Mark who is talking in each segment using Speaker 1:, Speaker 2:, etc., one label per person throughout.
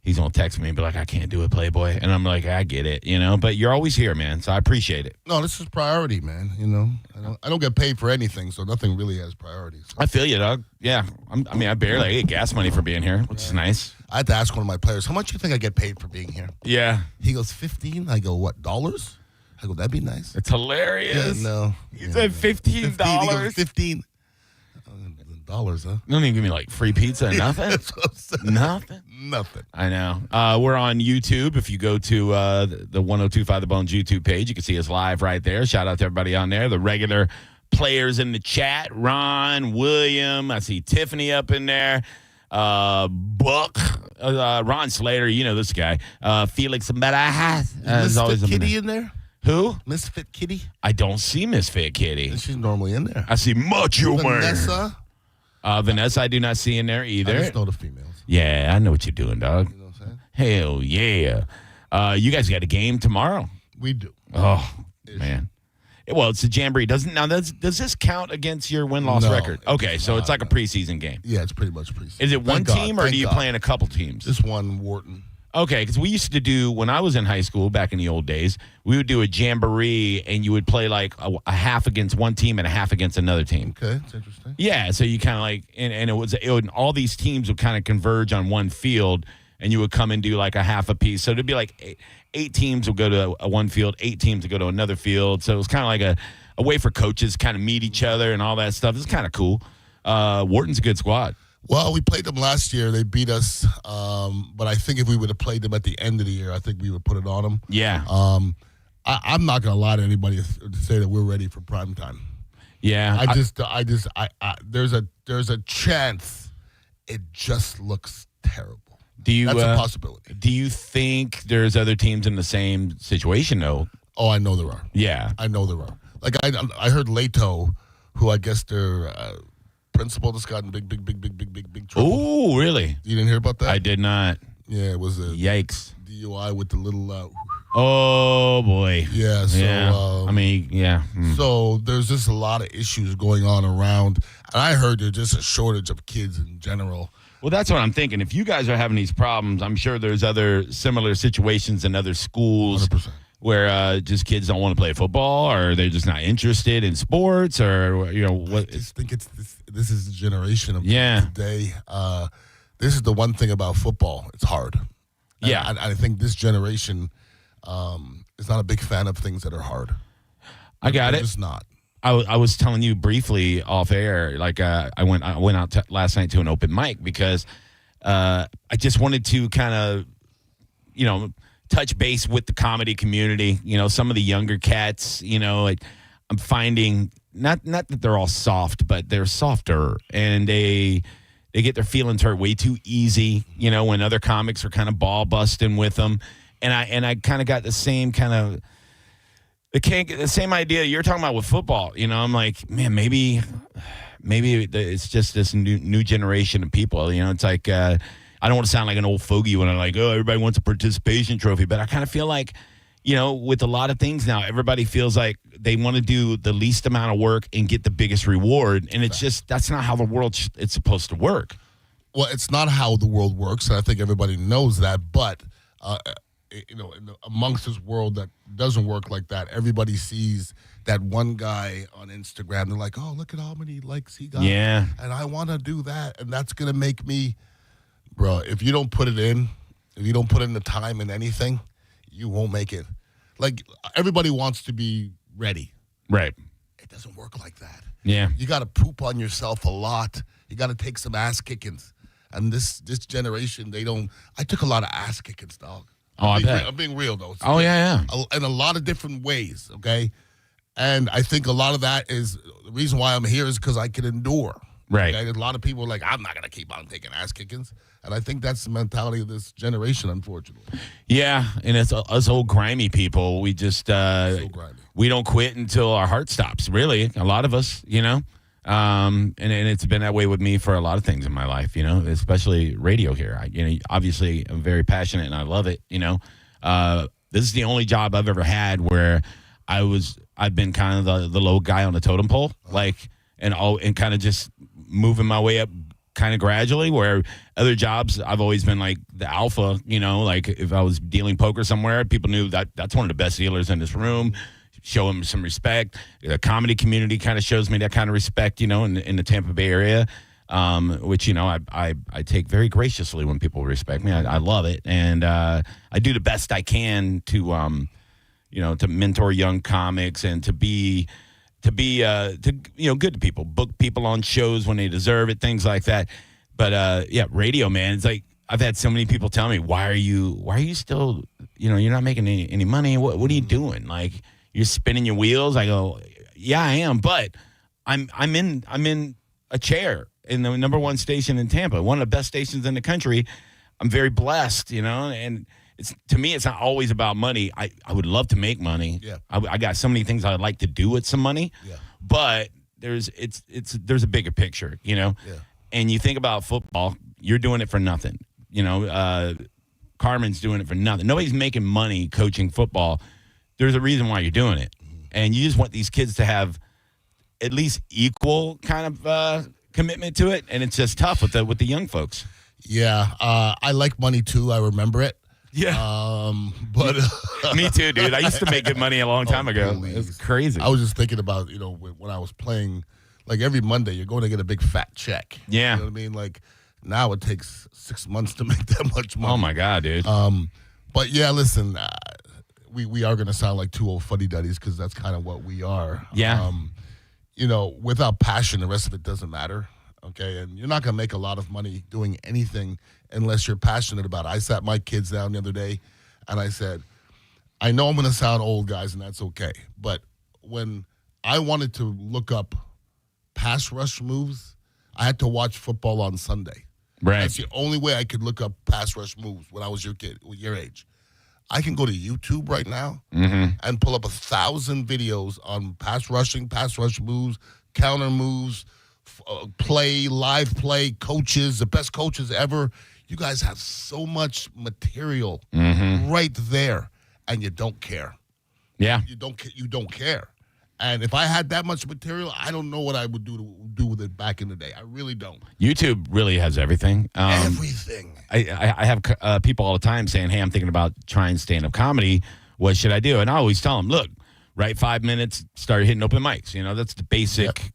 Speaker 1: he's going to text me and be like, I can't do it, Playboy. And I'm like, I get it, but you're always here, man. So I appreciate it.
Speaker 2: No, this is priority, man. I don't get paid for anything, so nothing really has priorities.
Speaker 1: I feel you, dog. Yeah. I barely get gas money for being here, which is nice.
Speaker 2: I had to ask one of my players, how much do you think I get paid for being here?
Speaker 1: Yeah.
Speaker 2: He goes, 15. I go, what, dollars? I go, that'd be nice.
Speaker 1: It's hilarious.
Speaker 2: Yeah, no.
Speaker 1: You said $15.
Speaker 2: He goes, 15. Dollars, huh?
Speaker 1: You don't even give me like free pizza and nothing?
Speaker 2: That's what I'm saying.
Speaker 1: Nothing. I know. We're on YouTube. If you go to the 1025 The Bones YouTube page, you can see us live right there. Shout out to everybody on there. The regular players in the chat. Ron, William. I see Tiffany up in there. Buck. Ron Slater. You know this guy. Felix Mbarahat.
Speaker 2: Is Misfit Kitty in there?
Speaker 1: Who?
Speaker 2: Misfit Kitty?
Speaker 1: I don't see Misfit Kitty.
Speaker 2: She's normally in there.
Speaker 1: I see Macho Man.
Speaker 2: Vanessa?
Speaker 1: Vanessa, I do not see in there either.
Speaker 2: I just know the females.
Speaker 1: Yeah, I know what you're doing, dog.
Speaker 2: You know what I'm saying?
Speaker 1: Hell yeah. You guys got a game tomorrow.
Speaker 2: We do.
Speaker 1: Oh, man. Well, it's a jamboree. Does this count against your win-loss record? Okay, so it's like a preseason game.
Speaker 2: Yeah, it's pretty much preseason.
Speaker 1: Is it one team, or do you play in a couple teams?
Speaker 2: Just one, Wharton.
Speaker 1: Okay, because we used to do, when I was in high school back in the old days, we would do a jamboree, and you would play like a half against one team and a half against another team.
Speaker 2: Okay, that's interesting.
Speaker 1: Yeah, so you kind of like, and all these teams would kind of converge on one field, and you would come and do like a half a piece. So it'd be like eight teams would go to one field, 8 teams would go to another field. So it was kind of like a way for coaches to kind of meet each other and all that stuff. It's kind of cool. Wharton's a good squad.
Speaker 2: Well, we played them last year. They beat us. But I think if we would have played them at the end of the year, I think we would put it on them.
Speaker 1: Yeah.
Speaker 2: I'm not going to lie to anybody to say that we're ready for prime time.
Speaker 1: Yeah.
Speaker 2: There's a chance it just looks terrible.
Speaker 1: That's
Speaker 2: a possibility.
Speaker 1: Do you think there's other teams in the same situation, though?
Speaker 2: Oh, I know there are.
Speaker 1: Yeah.
Speaker 2: I know there are. Like, I heard Leto, who I guess their principal just got in big trouble.
Speaker 1: Oh, really?
Speaker 2: You didn't hear about that?
Speaker 1: I did not.
Speaker 2: Yeah, it was a
Speaker 1: yikes
Speaker 2: DUI with the little.
Speaker 1: Oh boy.
Speaker 2: Yeah. So.
Speaker 1: Yeah. Yeah.
Speaker 2: So there's just a lot of issues going on around, and I heard there's just a shortage of kids in general.
Speaker 1: Well, that's what I'm thinking. If you guys are having these problems, I'm sure there's other similar situations in other schools
Speaker 2: 100%.
Speaker 1: Where just kids don't want to play football, or they're just not interested in sports, or what.
Speaker 2: I just think this is the generation of today. This is the one thing about football. It's hard.
Speaker 1: Yeah.
Speaker 2: And I think this generation is not a big fan of things that are hard.
Speaker 1: I got it.
Speaker 2: It's not.
Speaker 1: I was telling you briefly off air, like I went out last night to an open mic because I just wanted to kind of, touch base with the comedy community. Some of the younger cats, I'm finding not that they're all soft, but they're softer, and they get their feelings hurt way too easy. When other comics are kind of ball busting with them, and I kind of got the same kind of. The same idea you're talking about with football. I'm like, man, maybe it's just this new generation of people. It's like I don't want to sound like an old fogey when I'm like, oh, everybody wants a participation trophy, but I kind of feel like, with a lot of things now, everybody feels like they want to do the least amount of work and get the biggest reward, and it's just that's not how the world it's supposed to work.
Speaker 2: Well, it's not how the world works, and I think everybody knows that, but. Amongst this world that doesn't work like that, everybody sees that one guy on Instagram. They're like, oh, look at how many likes he got.
Speaker 1: Yeah.
Speaker 2: And I want to do that. And that's going to make me, bro, if you don't put it in, if you don't put in the time in anything, you won't make it. Like, everybody wants to be ready.
Speaker 1: Right.
Speaker 2: It doesn't work like that.
Speaker 1: Yeah.
Speaker 2: You got to poop on yourself a lot. You got to take some ass kickings. And this generation, they don't. I took a lot of ass kickings, dog.
Speaker 1: I bet.
Speaker 2: I'm being real, though.
Speaker 1: Oh, yeah.
Speaker 2: In a lot of different ways, okay? And I think a lot of that is the reason why I'm here is because I can endure.
Speaker 1: Right.
Speaker 2: Okay? A lot of people are like, I'm not going to keep on taking ass kickings. And I think that's the mentality of this generation, unfortunately.
Speaker 1: Yeah, and it's us old grimy people. We just
Speaker 2: So grimy.
Speaker 1: We don't quit until our heart stops, really. A lot of us, and it's been that way with me for a lot of things in my life, especially radio here. Obviously I'm very passionate and I love it. This is the only job I've ever had where I've been kind of the low guy on the totem pole, and kind of just moving my way up kind of gradually, where other jobs I've always been like the alpha, like if I was dealing poker somewhere, people knew that that's one of the best dealers in this room. Show them some respect. The comedy community kind of shows me that kind of respect, in the Tampa Bay area, which, I take very graciously when people respect me. I love it. And I do the best I can to mentor young comics and to be good to people, book people on shows when they deserve it, things like that. But radio, man, it's like I've had so many people tell me, why are you still, you're not making any money. What are you doing? Like, you're spinning your wheels. I go, yeah, I am, but I'm in a chair in the number one station in Tampa, one of the best stations in the country. I'm very blessed, and to me, it's not always about money. I would love to make money.
Speaker 2: Yeah.
Speaker 1: I got so many things I'd like to do with some money.
Speaker 2: Yeah.
Speaker 1: But there's a bigger picture,
Speaker 2: Yeah.
Speaker 1: And you think about football, you're doing it for nothing. Carmen's doing it for nothing. Nobody's making money coaching football. There's a reason why you're doing it. And you just want these kids to have at least equal kind of commitment to it. And it's just tough with the young folks.
Speaker 2: Yeah. I like money too. I remember it.
Speaker 1: Yeah.
Speaker 2: But
Speaker 1: me too, dude. I used to make good money a long time ago.
Speaker 2: Please.
Speaker 1: It was crazy.
Speaker 2: I was just thinking about, when I was playing, like every Monday, you're going to get a big fat check.
Speaker 1: Yeah.
Speaker 2: You know what I mean? Like now it takes 6 months to make that much money.
Speaker 1: Oh my God, dude.
Speaker 2: But yeah, listen, we are going to sound like two old fuddy-duddies because that's kind of what we are.
Speaker 1: Yeah.
Speaker 2: Without passion, the rest of it doesn't matter. Okay. And you're not going to make a lot of money doing anything unless you're passionate about it. I sat my kids down the other day and I said, I know I'm going to sound old, guys, and that's okay. But when I wanted to look up pass rush moves, I had to watch football on Sunday.
Speaker 1: Right.
Speaker 2: That's the only way I could look up pass rush moves when I was your age. I can go to YouTube right now and pull up 1,000 videos on pass rush moves, counter moves, live play, coaches, the best coaches ever. You guys have so much material right there, and you don't care.
Speaker 1: Yeah.
Speaker 2: You don't care. And if I had that much material, I don't know what I would do with it back in the day. I really don't.
Speaker 1: YouTube really has everything.
Speaker 2: Everything.
Speaker 1: I have people all the time saying, hey, I'm thinking about trying stand-up comedy. What should I do? And I always tell them, look, right, 5 minutes, start hitting open mics. That's the basic,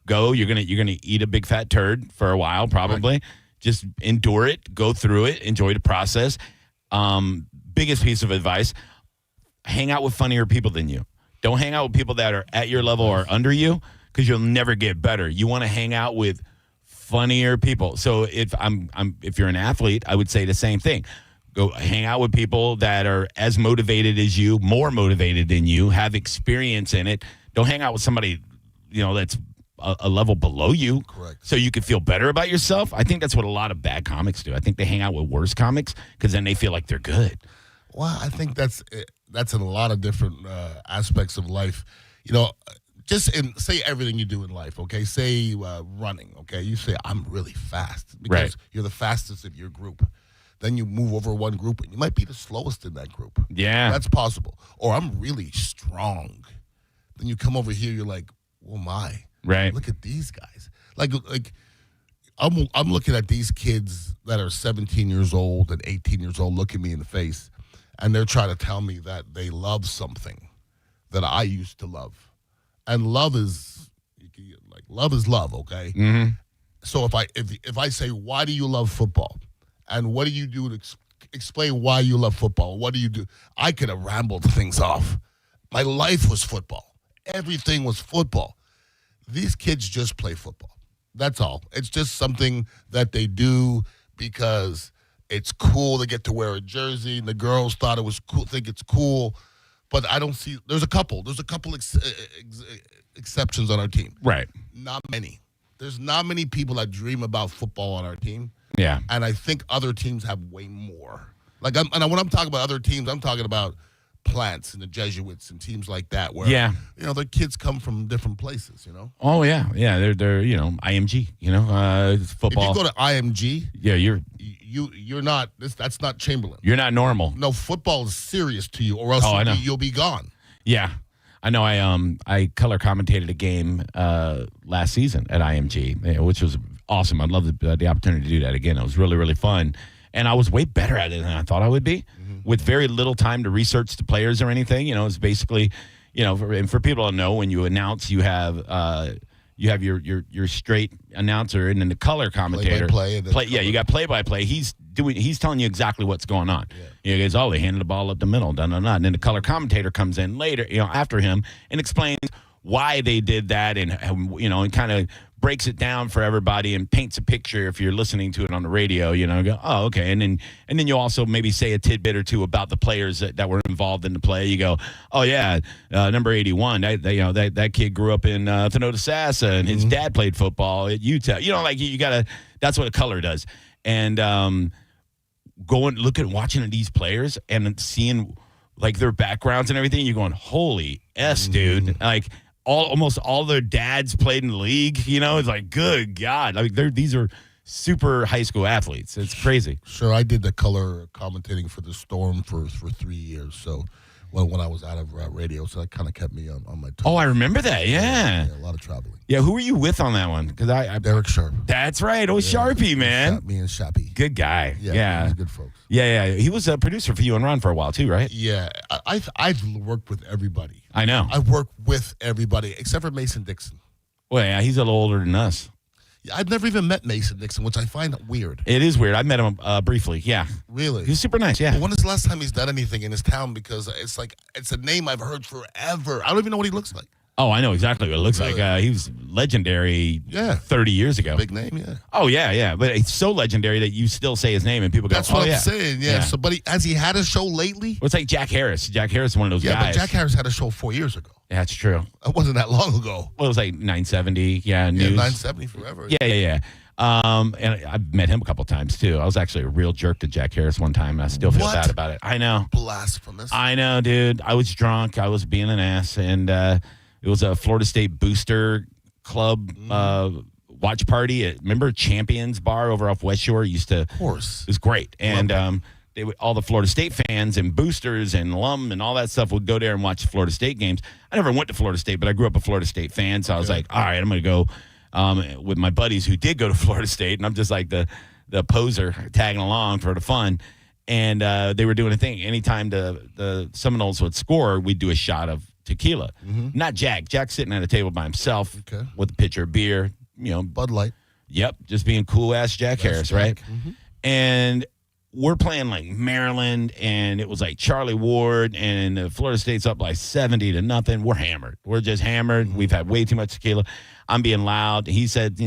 Speaker 1: go. You're gonna eat a big fat turd for a while, probably. Right. Just endure it, go through it, enjoy the process. Biggest piece of advice, hang out with funnier people than you. Don't hang out with people that are at your level or under you because you'll never get better. You want to hang out with funnier people. So if you're an athlete, I would say the same thing. Go hang out with people that are as motivated as you, more motivated than you, have experience in it. Don't hang out with somebody, that's a level below you.
Speaker 2: Correct.
Speaker 1: So you can feel better about yourself. I think that's what a lot of bad comics do. I think they hang out with worse comics because then they feel like they're good.
Speaker 2: Well, I think that's in a lot of different aspects of life. Say everything you do in life, okay? Say running, okay? You say, I'm really fast because you're the fastest of your group. Then you move over one group and you might be the slowest in that group.
Speaker 1: Yeah.
Speaker 2: That's possible. Or I'm really strong. Then you come over here, you're like, oh my.
Speaker 1: Right.
Speaker 2: Look at these guys. Like I'm looking at these kids that are 17 years old and 18 years old looking me in the face, and they're trying to tell me that they love something that I used to love. And love is love, okay?
Speaker 1: Mm-hmm.
Speaker 2: So if I say, why do you love football? And what do you do to explain why you love football? What do you do? I could have rambled things off. My life was football. Everything was football. These kids just play football. That's all. It's just something that they do because it's cool to get to wear a jersey, and the girls thought it was cool, think it's cool. But I don't see. There's a couple exceptions on our team.
Speaker 1: Right.
Speaker 2: Not many. There's not many people that dream about football on our team.
Speaker 1: Yeah.
Speaker 2: And I think other teams have way more. When I'm talking about other teams, I'm talking about Plants and the Jesuits and teams like that where their kids come from different places,
Speaker 1: Oh yeah. They're IMG, football.
Speaker 2: If you go to IMG, you're not that's not Chamberlain.
Speaker 1: You're not normal.
Speaker 2: No, football is serious to you or else you'll be gone.
Speaker 1: Yeah. I know I color commentated a game last season at IMG, which was awesome. I'd love the opportunity to do that again. It was really, really fun. And I was way better at it than I thought I would be, with very little time to research the players or anything. It's basically, and for people to know, when you announce, you have your straight announcer and then the color commentator.
Speaker 2: Play-by-play.
Speaker 1: Yeah, you got play-by-play. He's telling you exactly what's going on. Yeah. He goes, they handed the ball up the middle, and then the color commentator comes in later, after him, and explains why they did that, and and kind of breaks it down for everybody and paints a picture if you're listening to it on the radio, go, oh, okay. And then you also maybe say a tidbit or two about the players that were involved in the play. You go, oh, yeah, number 81, that kid grew up in Thenodisassa, and his dad played football at Utah. You got to – that's what a color does. And watching these players and seeing, their backgrounds and everything, you're going, holy S, dude. Almost all their dads played in the league, it's like, good God. These are super high school athletes. It's crazy.
Speaker 2: Sure, I did the color commentating for the Storm for 3 years. So when I was out of radio, so that kind of kept me on my toes.
Speaker 1: Oh, I remember that. Yeah.
Speaker 2: A lot of traveling.
Speaker 1: Yeah, who were you with on that one? Because
Speaker 2: Derek Sharp.
Speaker 1: That's right. Oh, Sharpie, man.
Speaker 2: Me and Shappy.
Speaker 1: Good guy. Yeah.
Speaker 2: He's good folks.
Speaker 1: Yeah. He was a producer for you and Ron for a while too, right?
Speaker 2: Yeah. I've worked with everybody.
Speaker 1: I know.
Speaker 2: I've worked with everybody except for Mason Dixon.
Speaker 1: Well, yeah, he's a little older than us.
Speaker 2: Yeah, I've never even met Mason Dixon, which I find weird.
Speaker 1: It is weird. I met him briefly. Yeah.
Speaker 2: Really?
Speaker 1: He's super nice. Yeah.
Speaker 2: Well, when is the last time he's done anything in his town? Because it's a name I've heard forever. I don't even know what he looks like.
Speaker 1: Oh, I know exactly what it looks like. He was legendary 30 years ago.
Speaker 2: Big name, yeah.
Speaker 1: Oh, yeah. But it's so legendary that you still say his name and people go,
Speaker 2: That's what I'm saying, yeah. So, but has he had a show lately?
Speaker 1: Well, it's like Jack Harris. Jack Harris is one of those guys.
Speaker 2: Yeah, but Jack Harris had a show 4 years ago.
Speaker 1: Yeah, that's true.
Speaker 2: It wasn't that long ago.
Speaker 1: Well, it was like 970. Yeah, news.
Speaker 2: 970 forever.
Speaker 1: Yeah. And I've met him a couple times, too. I was actually a real jerk to Jack Harris one time, and I still feel bad about it. I know.
Speaker 2: Blasphemous.
Speaker 1: I know, dude. I was drunk. I was being an ass, and it was a Florida State booster club watch party at, remember, Champions Bar over off West Shore? Of
Speaker 2: course.
Speaker 1: It was great. And all the Florida State fans and boosters and alum and all that stuff would go there and watch Florida State games. I never went to Florida State, but I grew up a Florida State fan, so I was like, all right, I'm going to go with my buddies who did go to Florida State, and I'm just like the poser tagging along for the fun. And they were doing a thing. Anytime the Seminoles would score, we'd do a shot of tequila. Not Jack. Jack's sitting at a table by himself with a pitcher of beer.
Speaker 2: Bud Light.
Speaker 1: Yep, just being cool-ass Jack Harris, right? And we're playing like Maryland, and it was like Charlie Ward, and Florida State's up like 70-0. We're hammered. We're just hammered. We've had way too much tequila. I'm being loud. He said,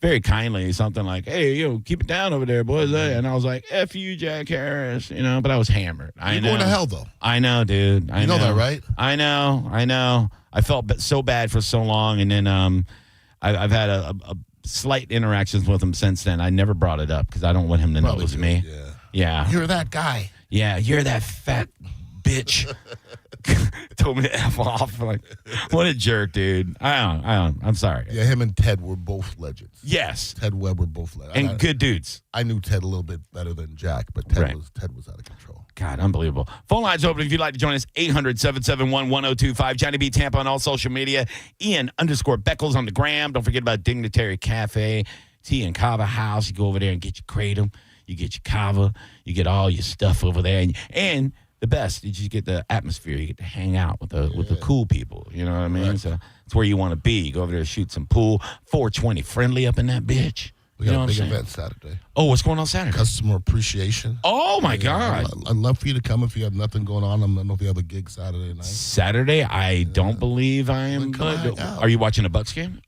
Speaker 1: very kindly, something like, hey, keep it down over there, boys. And I was like, F you, Jack Harris, but I was hammered.
Speaker 2: You're going to hell, though.
Speaker 1: I know, dude. I know
Speaker 2: that, right?
Speaker 1: I know. I felt so bad for so long, and then I've had a slight interactions with him since then. I never brought it up because I don't want him to know it was me. Yeah.
Speaker 2: You're that guy.
Speaker 1: Yeah, you're that fat bitch. Told me to F off. Like, what a jerk, dude. I don't. I'm sorry.
Speaker 2: Yeah, him and Ted were both legends.
Speaker 1: Yes.
Speaker 2: Ted Webb were both legends.
Speaker 1: And good dudes.
Speaker 2: I knew Ted a little bit better than Jack, but Ted was out of control.
Speaker 1: God, unbelievable. Phone lines open if you'd like to join us. 800-771-1025. Johnny B. Tampa on all social media. Ian_Beckles on the gram. Don't forget about Dignitary Cafe, Tea and Kava House. You go over there and get your kratom. You get your kava. You get all your stuff over there. And the best is you get the atmosphere. You get to hang out with the cool people. You know what I mean? Right. So it's where you want to be. You go over there, shoot some pool. 420 friendly up in that bitch.
Speaker 2: We got a big event Saturday.
Speaker 1: Oh, what's going on Saturday?
Speaker 2: Customer appreciation.
Speaker 1: Oh, my God.
Speaker 2: I'd love for you to come if you have nothing going on. I don't know if you have a gig Saturday night.
Speaker 1: Saturday? I don't believe I am. Are you watching a Bucks game?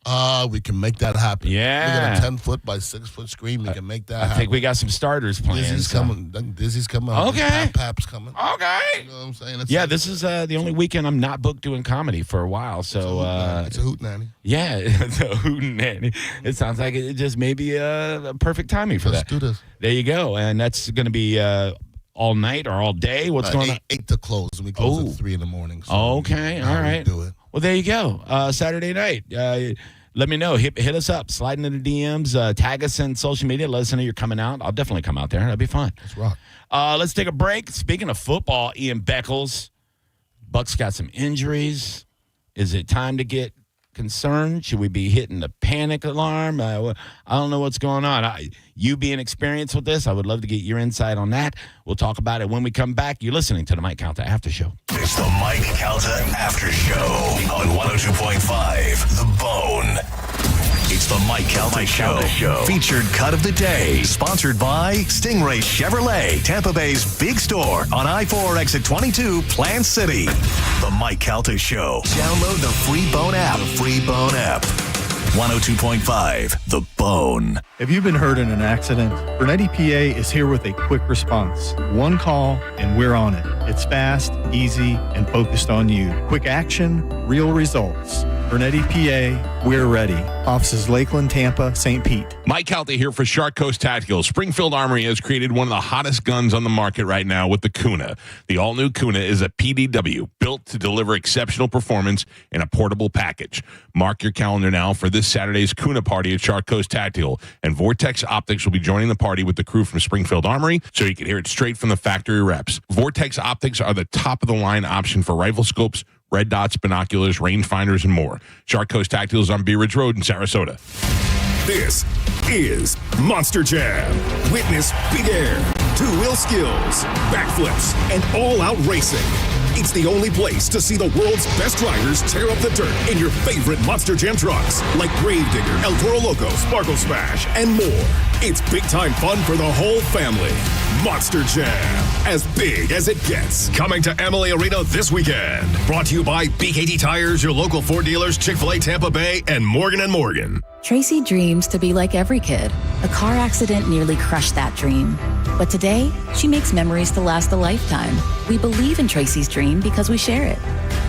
Speaker 2: We can make that happen.
Speaker 1: Yeah.
Speaker 2: We got a 10-foot by 6-foot screen. We can make that happen.
Speaker 1: I think we got some starters playing.
Speaker 2: Dizzy's coming.
Speaker 1: Okay.
Speaker 2: Pap's coming.
Speaker 1: Okay.
Speaker 2: You know what I'm saying?
Speaker 1: This is the only weekend I'm not booked doing comedy for a while. So
Speaker 2: it's a hootenanny.
Speaker 1: Yeah, it's a hootenanny. It sounds like it just may be a perfect timing for that.
Speaker 2: Let's do this.
Speaker 1: There you go. And that's going to be all night or all day? What's going on?
Speaker 2: 8 to close. And we close at 3 in the morning. So
Speaker 1: okay. All right.
Speaker 2: Do it.
Speaker 1: Well, there you go. Saturday night. Let me know. Hit us up. Slide into the DMs. Tag us in social media. Let us know you're coming out. I'll definitely come out there. That'd be fun.
Speaker 2: Let's rock.
Speaker 1: Let's take a break. Speaking of football, Ian Beckles. Bucks got some injuries. Is it time to get concerned? Should we be hitting the panic alarm? I don't know what's going on. You being experienced with this, I would love to get your insight on that. We'll talk about it when we come back. You're listening to the Mike Calta Aftershow.
Speaker 3: It's the Mike Calta Aftershow on 102.5 The Bone. It's the Mike Calta Show. Featured cut of the day. Sponsored by Stingray Chevrolet, Tampa Bay's big store on I-4 exit 22, Plant City. The Mike Calta Show. Download the free Bone app. 102.5 The Bone.
Speaker 4: Have you been hurt in an accident? Burnett EPA is here with a quick response. One call and we're on it. It's fast, easy, and focused on you. Quick action, real results. Burnett EPA, we're ready. Offices Lakeland, Tampa, St. Pete.
Speaker 5: Mike Calta here for Shark Coast Tactical. Springfield Armory has created one of the hottest guns on the market right now with the Kuna. The all-new Kuna is a PDW built to deliver exceptional performance in a portable package. Mark your calendar now for this Saturday's Kuna party at Shark Coast Tactical, and Vortex Optics will be joining the party with the crew from Springfield Armory, so you can hear it straight from the factory reps. Vortex Optics are the top-of-the-line option for rifle scopes, red dots, binoculars, rangefinders, and more. Shark Coast Tactical is on Bee Ridge Road in Sarasota.
Speaker 6: This is Monster Jam. Witness big air, two-wheel skills, backflips, and all-out racing. It's the only place to see the world's best riders tear up the dirt in your favorite Monster Jam trucks, like Gravedigger, El Toro Loco, Sparkle Smash, and more. It's big-time fun for the whole family. Monster Jam, as big as it gets. Coming to Emily Arena this weekend. Brought to you by BKT Tires, your local Ford dealers, Chick-fil-A Tampa Bay, and Morgan & Morgan.
Speaker 7: Tracy dreams to be like every kid. A car accident nearly crushed that dream. But today, she makes memories to last a lifetime. We believe in Tracy's dream because we share it.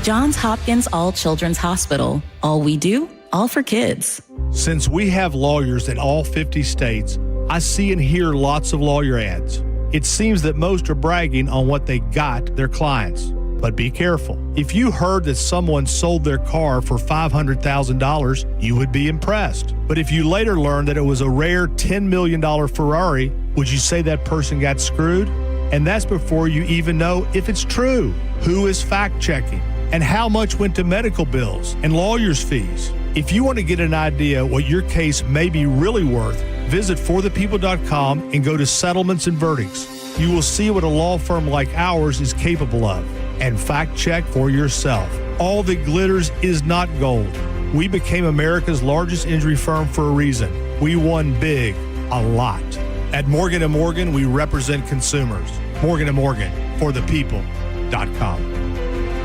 Speaker 7: Johns Hopkins All Children's Hospital. All we do, all for kids.
Speaker 4: Since we have lawyers in all 50 states, I see and hear lots of lawyer ads. It seems that most are bragging on what they got their clients. But be careful. If you heard that someone sold their car for $500,000, you would be impressed. But if you later learned that it was a rare $10 million Ferrari, would you say that person got screwed? And that's before you even know if it's true. Who is fact-checking? And how much went to medical bills and lawyers' fees? If you want to get an idea what your case may be really worth, visit forthepeople.com and go to settlements and verdicts. You will see what a law firm like ours is capable of. And fact check for yourself. All that glitters is not gold. We became America's largest injury firm for a reason. We won big, a lot. At Morgan & Morgan, we represent consumers. Morgan & Morgan, forthepeople.com.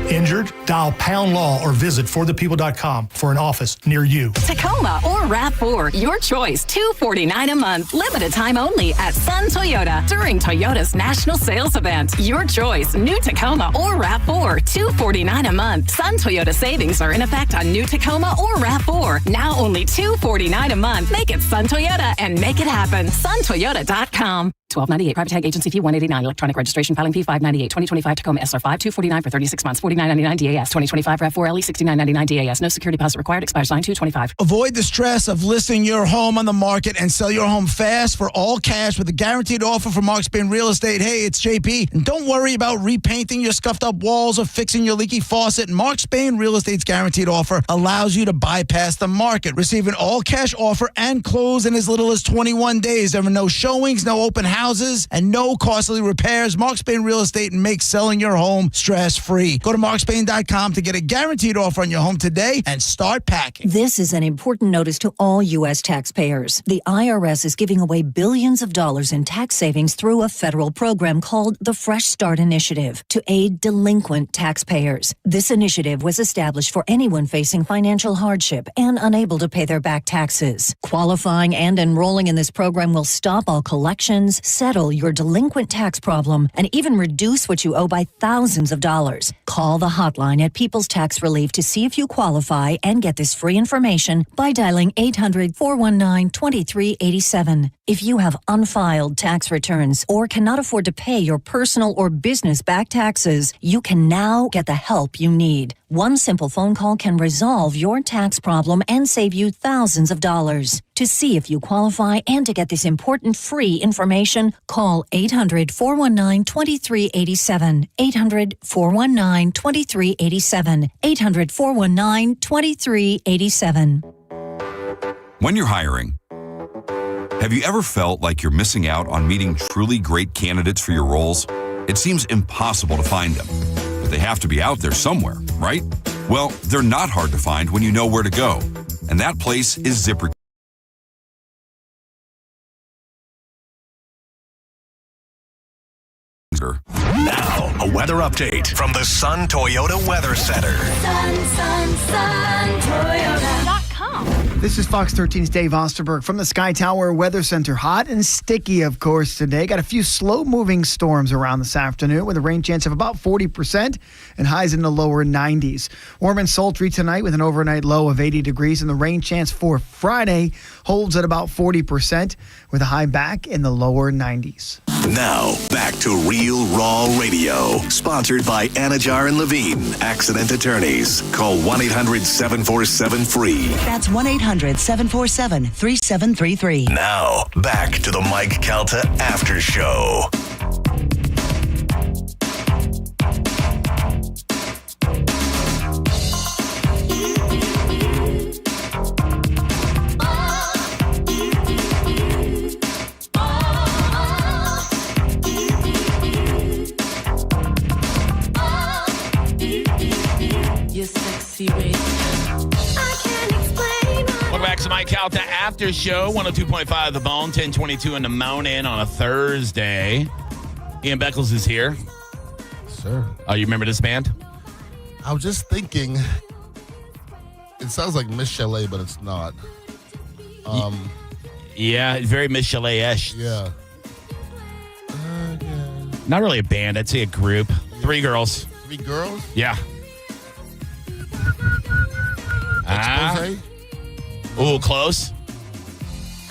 Speaker 4: Injured? Dial pound law or visit forthepeople.com for an office near you.
Speaker 8: Tacoma or RAV4, your choice. $249 a month. Limited time only at Sun Toyota during Toyota's national sales event. Your choice. New Tacoma or RAV4. $249 a month. Sun Toyota savings are in effect on new Tacoma or RAV4. Now only $249 a month. Make it Sun Toyota and make it happen. SunToyota.com. $12.98. Private tag agency fee $189. Electronic registration filing fee $598. 2025 Tacoma SR5 $249 for 36 months. $49.99 DAS. 2025 RAV4 LE $69.99 DAS. No security deposit required. Expires 9/2/25.
Speaker 9: Avoid the stress of listing your home on the market and sell your home fast for all cash with a guaranteed offer from Mark Spain Real Estate. Hey, it's JP. And don't worry about repainting your scuffed up walls or fixing your leaky faucet. Mark Spain Real Estate's guaranteed offer allows you to bypass the market. Receive an all cash offer and close in as little as 21 days. There are no showings, no open houses, and no costly repairs. Mark Spain Real Estate makes selling your home stress-free. Go to markspain.com to get a guaranteed offer on your home today and start packing.
Speaker 10: This is an important notice to all U.S. taxpayers. The IRS is giving away billions of dollars in tax savings through a federal program called the Fresh Start Initiative to aid delinquent taxpayers. This initiative was established for anyone facing financial hardship and unable to pay their back taxes. Qualifying and enrolling in this program will stop all collections, settle your delinquent tax problem, and even reduce what you owe by thousands of dollars. Call the hotline at People's Tax Relief to see if you qualify and get this free information by dialing 800-419-2387. If you have unfiled tax returns or cannot afford to pay your personal or business back taxes, you can now get the help you need. One simple phone call can resolve your tax problem and save you thousands of dollars. To To see if you qualify and to get this important free information, call 800-419-2387. 800-419-2387. 800-419-2387.
Speaker 11: When you're hiring, have you ever felt like you're missing out on meeting truly great candidates for your roles? It seems impossible to find them, but they have to be out there somewhere, right? Well, they're not hard to find when you know where to go, and that place is ZipRecruiter.
Speaker 3: Now, a weather update from the Sun Toyota Weather Center.
Speaker 8: Toyota.com.
Speaker 12: This is Fox 13's Dave Osterberg from the Sky Tower Weather Center. Hot and sticky, of course, today. Got a few slow-moving storms around this afternoon with a rain chance of about 40% and highs in the lower 90s. Warm and sultry tonight with an overnight low of 80 degrees, and the rain chance for Friday holds at about 40% with a high back in the lower 90s.
Speaker 3: Now, back to Real Raw Radio. Sponsored by Anajar and Levine, accident attorneys. Call 1-800-747-FREE.
Speaker 13: That's 1-800-747-3733.
Speaker 3: Now, back to the Mike Calta Aftershow.
Speaker 1: Welcome back to Mike Calta After Show, 102.5 The Bone, 1022 in the morning on a Thursday. Ian Beckles is here.
Speaker 2: Sir.
Speaker 1: Oh, you remember this band?
Speaker 2: I was just thinking, it sounds like Miss Chalet, but it's not.
Speaker 1: Yeah, it's very Miss Chalet-ish.
Speaker 2: Yeah.
Speaker 1: Not really a band. I'd say a group. 3 girls.
Speaker 2: 3 girls?
Speaker 1: Yeah.
Speaker 2: Expose?
Speaker 1: Oh, close.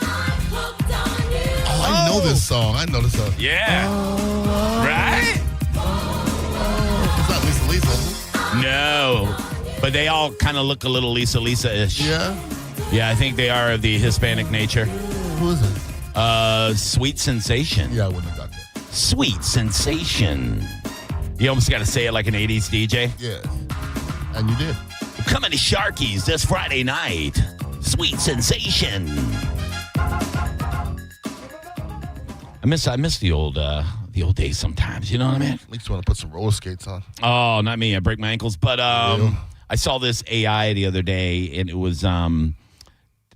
Speaker 2: Oh, I know this song.
Speaker 1: Yeah. Right?
Speaker 2: It's not Lisa, is it?
Speaker 1: No. But they all kind of look a little Lisa-ish.
Speaker 2: Yeah?
Speaker 1: Yeah, I think they are of the Hispanic nature.
Speaker 2: Who is it?
Speaker 1: Sweet Sensation.
Speaker 2: Yeah, I wouldn't have got that.
Speaker 1: Sweet Sensation. You almost got to say it like an 80s DJ.
Speaker 2: Yes. And you did.
Speaker 1: Coming to Sharky's this Friday night. Sweet Sensation. I miss the old days sometimes. You know what I mean?
Speaker 2: Makes you want to put some roller skates on.
Speaker 1: Oh, not me. I break my ankles. But I saw this AI the other day, and it was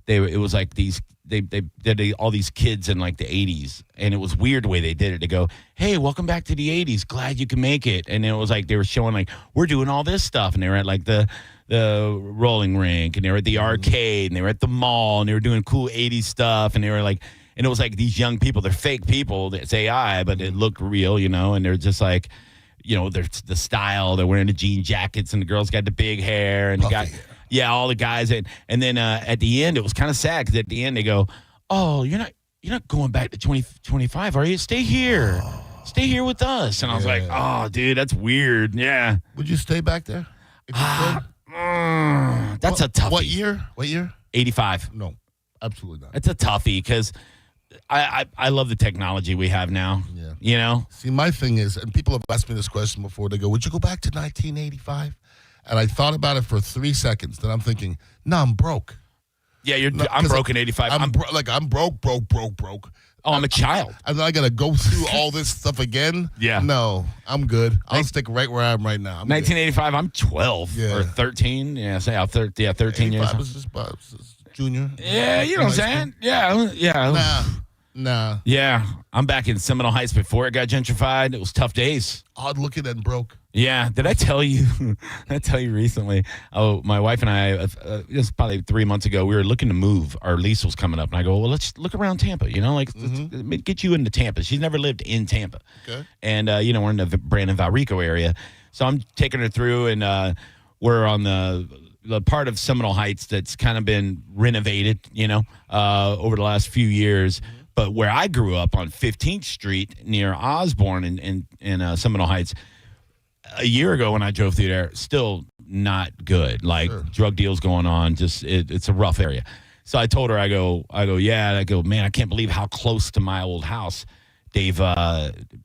Speaker 1: it was like these. They did all these kids in like the 80s, and it was weird the way they did it. They go, hey, welcome back to the 80s. Glad you can make it. And it was like they were showing like, we're doing all this stuff. And they were at like the rolling rink, and they were at the arcade, and they were at the mall, and they were doing cool 80s stuff. And they were like, and it was like these young people, they're fake people. It's AI, but it looked real, you know, and they're just like, you know, they're the style. They're wearing the jean jackets, and the girls got the big hair, and the guy. Yeah, all the guys, and then at the end, it was kind of sad because at the end they go, "Oh, you're not going back to 2025, are you? Stay here, stay here with us." And I was like, "Oh, dude, that's weird." Yeah.
Speaker 2: Would you stay back there if you could?
Speaker 1: That's a toughie.
Speaker 2: What year?
Speaker 1: 85.
Speaker 2: No, absolutely not.
Speaker 1: It's a toughie because I love the technology we have now.
Speaker 2: Yeah.
Speaker 1: You know.
Speaker 2: See, my thing is, and people have asked me this question before. They go, "Would you go back to 1985?" And I thought about it for 3 seconds. Then I'm thinking, no, I'm broke.
Speaker 1: Yeah, I'm broke in 85.
Speaker 2: I'm broke.
Speaker 1: Oh, I'm a child.
Speaker 2: And then I got to go through all this stuff again?
Speaker 1: Yeah.
Speaker 2: No, I'm good. I'll stick right where I am right now.
Speaker 1: 1985, I'm 12 or 13. Yeah, say I'm 13 years old.
Speaker 2: I was just junior.
Speaker 1: Yeah, you know what I'm saying? Yeah.
Speaker 2: Nah.
Speaker 1: Yeah, I'm back in Seminole Heights before it got gentrified. It was tough days.
Speaker 2: Odd looking and broke.
Speaker 1: Yeah. Did I tell you? Recently? Oh, my wife and I, it was probably 3 months ago, we were looking to move. Our lease was coming up. And I go, well, let's look around Tampa. You know, like, let's get you into Tampa. She's never lived in Tampa.
Speaker 2: Okay. And,
Speaker 1: we're in the Brandon Valrico area. So I'm taking her through, and we're on the part of Seminole Heights that's kind of been renovated, over the last few years. But where I grew up on 15th Street near Osborne in Seminole Heights, a year ago when I drove through there, still not good. Like drug deals going on, just it's a rough area. So I told her, I go, yeah. And I go, man, I can't believe how close to my old house they've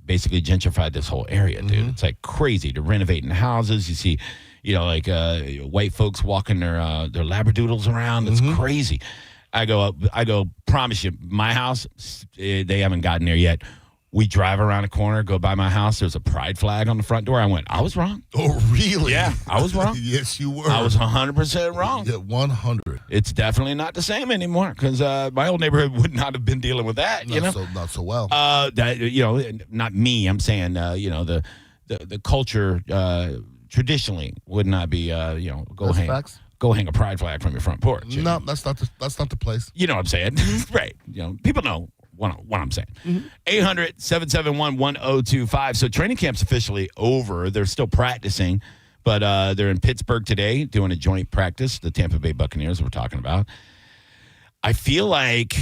Speaker 1: basically gentrified this whole area, dude. It's like crazy. They're renovating houses. You see, like white folks walking their labradoodles around. It's crazy. I go, promise you, my house, they haven't gotten there yet. We drive around a corner, go by my house. There's a pride flag on the front door. I went, I was wrong.
Speaker 2: Oh, really?
Speaker 1: Yeah, I was wrong.
Speaker 2: Yes, you were.
Speaker 1: I was 100% wrong.
Speaker 2: Yeah, 100.
Speaker 1: It's definitely not the same anymore because my old neighborhood would not have been dealing with that.
Speaker 2: Not so well.
Speaker 1: That not me. I'm saying the culture traditionally would not be go hang a pride flag from your front porch.
Speaker 2: No, that's not the place.
Speaker 1: You know what I'm saying, right? People know what I'm saying. 800-771-1025. So training camp's officially over. They're still practicing, but they're in Pittsburgh today doing a joint practice, the Tampa Bay Buccaneers we're talking about. I feel like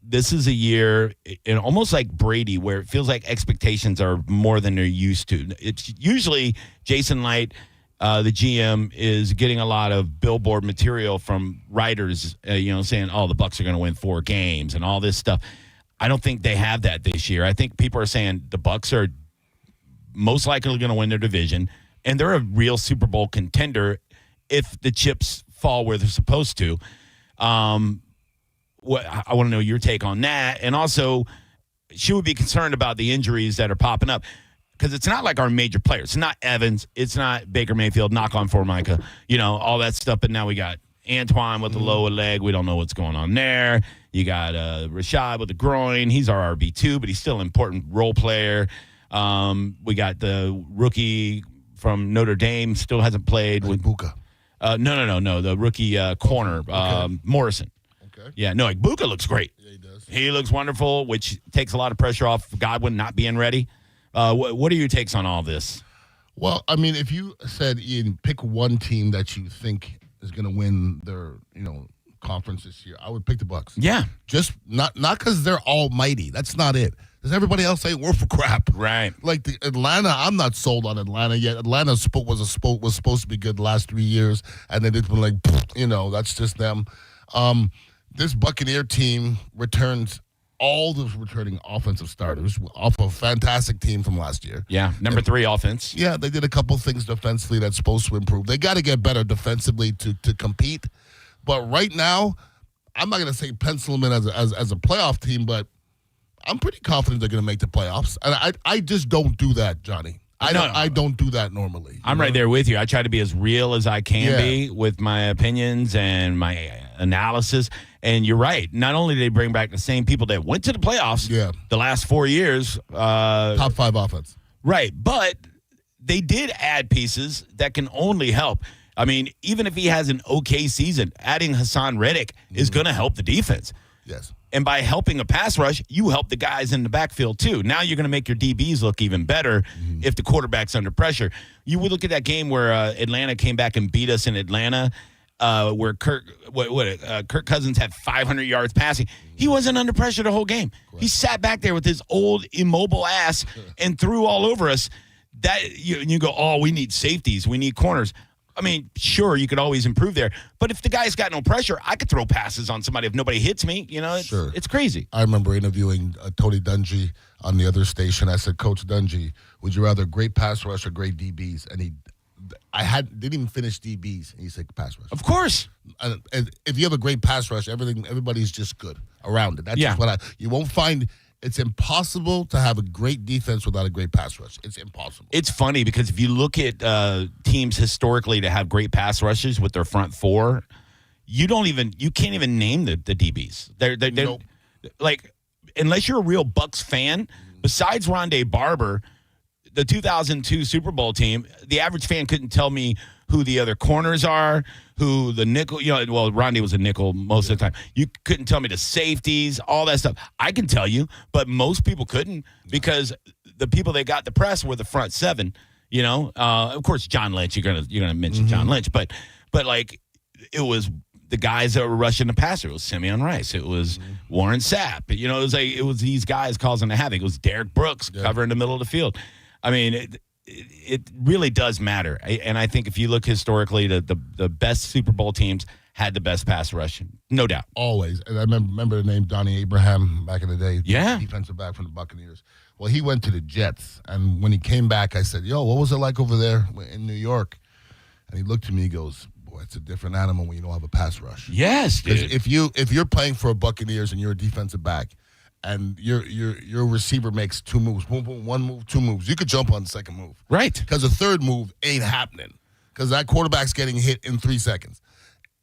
Speaker 1: this is a year, and almost like Brady, where it feels like expectations are more than they're used to. It's usually Jason Light, the GM, is getting a lot of billboard material from writers, saying, oh, the Bucs are going to win 4 games and all this stuff. I don't think they have that this year. I think people are saying the Bucs are most likely going to win their division, and they're a real Super Bowl contender if the chips fall where they're supposed to. I want to know your take on that. And also, should we be concerned about the injuries that are popping up? Because it's not like our major players. It's not Evans. It's not Baker Mayfield, knock on Formica, all that stuff. But now we got Antoine with the lower leg. We don't know what's going on there. You got Rashad with the groin. He's our RB2, but he's still an important role player. We got the rookie from Notre Dame, still hasn't played. With
Speaker 2: Buka.
Speaker 1: No. The rookie corner, Morrison.
Speaker 2: Okay.
Speaker 1: Yeah, no, Buka looks great.
Speaker 2: Yeah, he does.
Speaker 1: He looks wonderful, which takes a lot of pressure off Godwin not being ready. What are your takes on all this?
Speaker 2: Well, I mean, if you said, Ian, pick one team that you think is going to win their, conference this year, I would pick the Bucs.
Speaker 1: Yeah.
Speaker 2: Just not because they're almighty. That's not it. Because everybody else ain't worth a crap.
Speaker 1: Right.
Speaker 2: Like the Atlanta, I'm not sold on Atlanta yet. Atlanta was supposed to be good the last 3 years, and then it's been like, that's just them. This Buccaneer team returns all the returning offensive starters off a fantastic team from last year.
Speaker 1: Yeah, number 3 offense.
Speaker 2: Yeah, they did a couple things defensively that's supposed to improve. They got to get better defensively to compete. But right now, I'm not going to say pencil them in as a playoff team, but I'm pretty confident they're going to make the playoffs. And I just don't do that, Johnny. I don't do that normally.
Speaker 1: I'm right there with you. I try to be as real as I can be with my opinions and my analysis. And you're right. Not only did they bring back the same people that went to the playoffs the last 4 years.
Speaker 2: Top 5 offense.
Speaker 1: Right. But they did add pieces that can only help. I mean, even if he has an okay season, adding Hassan Reddick is going to help the defense.
Speaker 2: Yes.
Speaker 1: And by helping a pass rush, you help the guys in the backfield too. Now you're going to make your DBs look even better if the quarterback's under pressure. You would look at that game where Atlanta came back and beat us in Atlanta, where Kirk Cousins had 500 yards passing. He wasn't under pressure the whole game. Correct. He sat back there with his old immobile ass and threw all over us. That you go, oh, we need safeties, we need corners. I mean, sure, you could always improve there. But if the guy's got no pressure, I could throw passes on somebody if nobody hits me. It's cryzy.
Speaker 2: I remember interviewing Tony Dungy on the other station. I said, Coach Dungy, would you rather great pass rush or great DBs? And didn't even finish DBs. And he said pass rush.
Speaker 1: Of course.
Speaker 2: And if you have a great pass rush, everybody's just good around it. That's just what you won't find. It's impossible to have a great defense without a great pass rush. It's impossible.
Speaker 1: It's funny because if you look at teams historically to have great pass rushes with their front 4, you can't even name the DBs. They're
Speaker 2: Nope.
Speaker 1: Like, unless you're a real Bucs fan, besides Rondé Barber, the 2002 Super Bowl team, the average fan couldn't tell me who the other corners are, who the nickel, Rondé was a nickel most of the time. You couldn't tell me the safeties, all that stuff. I can tell you, but most people couldn't because the people that got the press were the front 7, Of course, John Lynch, you're gonna mention John Lynch, but like it was the guys that were rushing the passer. It was Simeon Rice. It was Warren Sapp. It was these guys causing the havoc. It was Derek Brooks covering the middle of the field. I mean, it really does matter. And I think if you look historically, the best Super Bowl teams had the best pass rush, no doubt.
Speaker 2: Always. And I remember the name Donnie Abraham back in the day.
Speaker 1: Yeah.
Speaker 2: Defensive back from the Buccaneers. Well, he went to the Jets. And when he came back, I said, yo, what was it like over there in New York? And he looked at me, he goes, boy, it's a different animal when you don't have a pass rush.
Speaker 1: Yes, dude.
Speaker 2: If you're playing for a Buccaneers and you're a defensive back and your receiver makes two moves, boom, boom, one move, two moves, you could jump on the second move.
Speaker 1: Right.
Speaker 2: Because the third move ain't happening because that quarterback's getting hit in 3 seconds.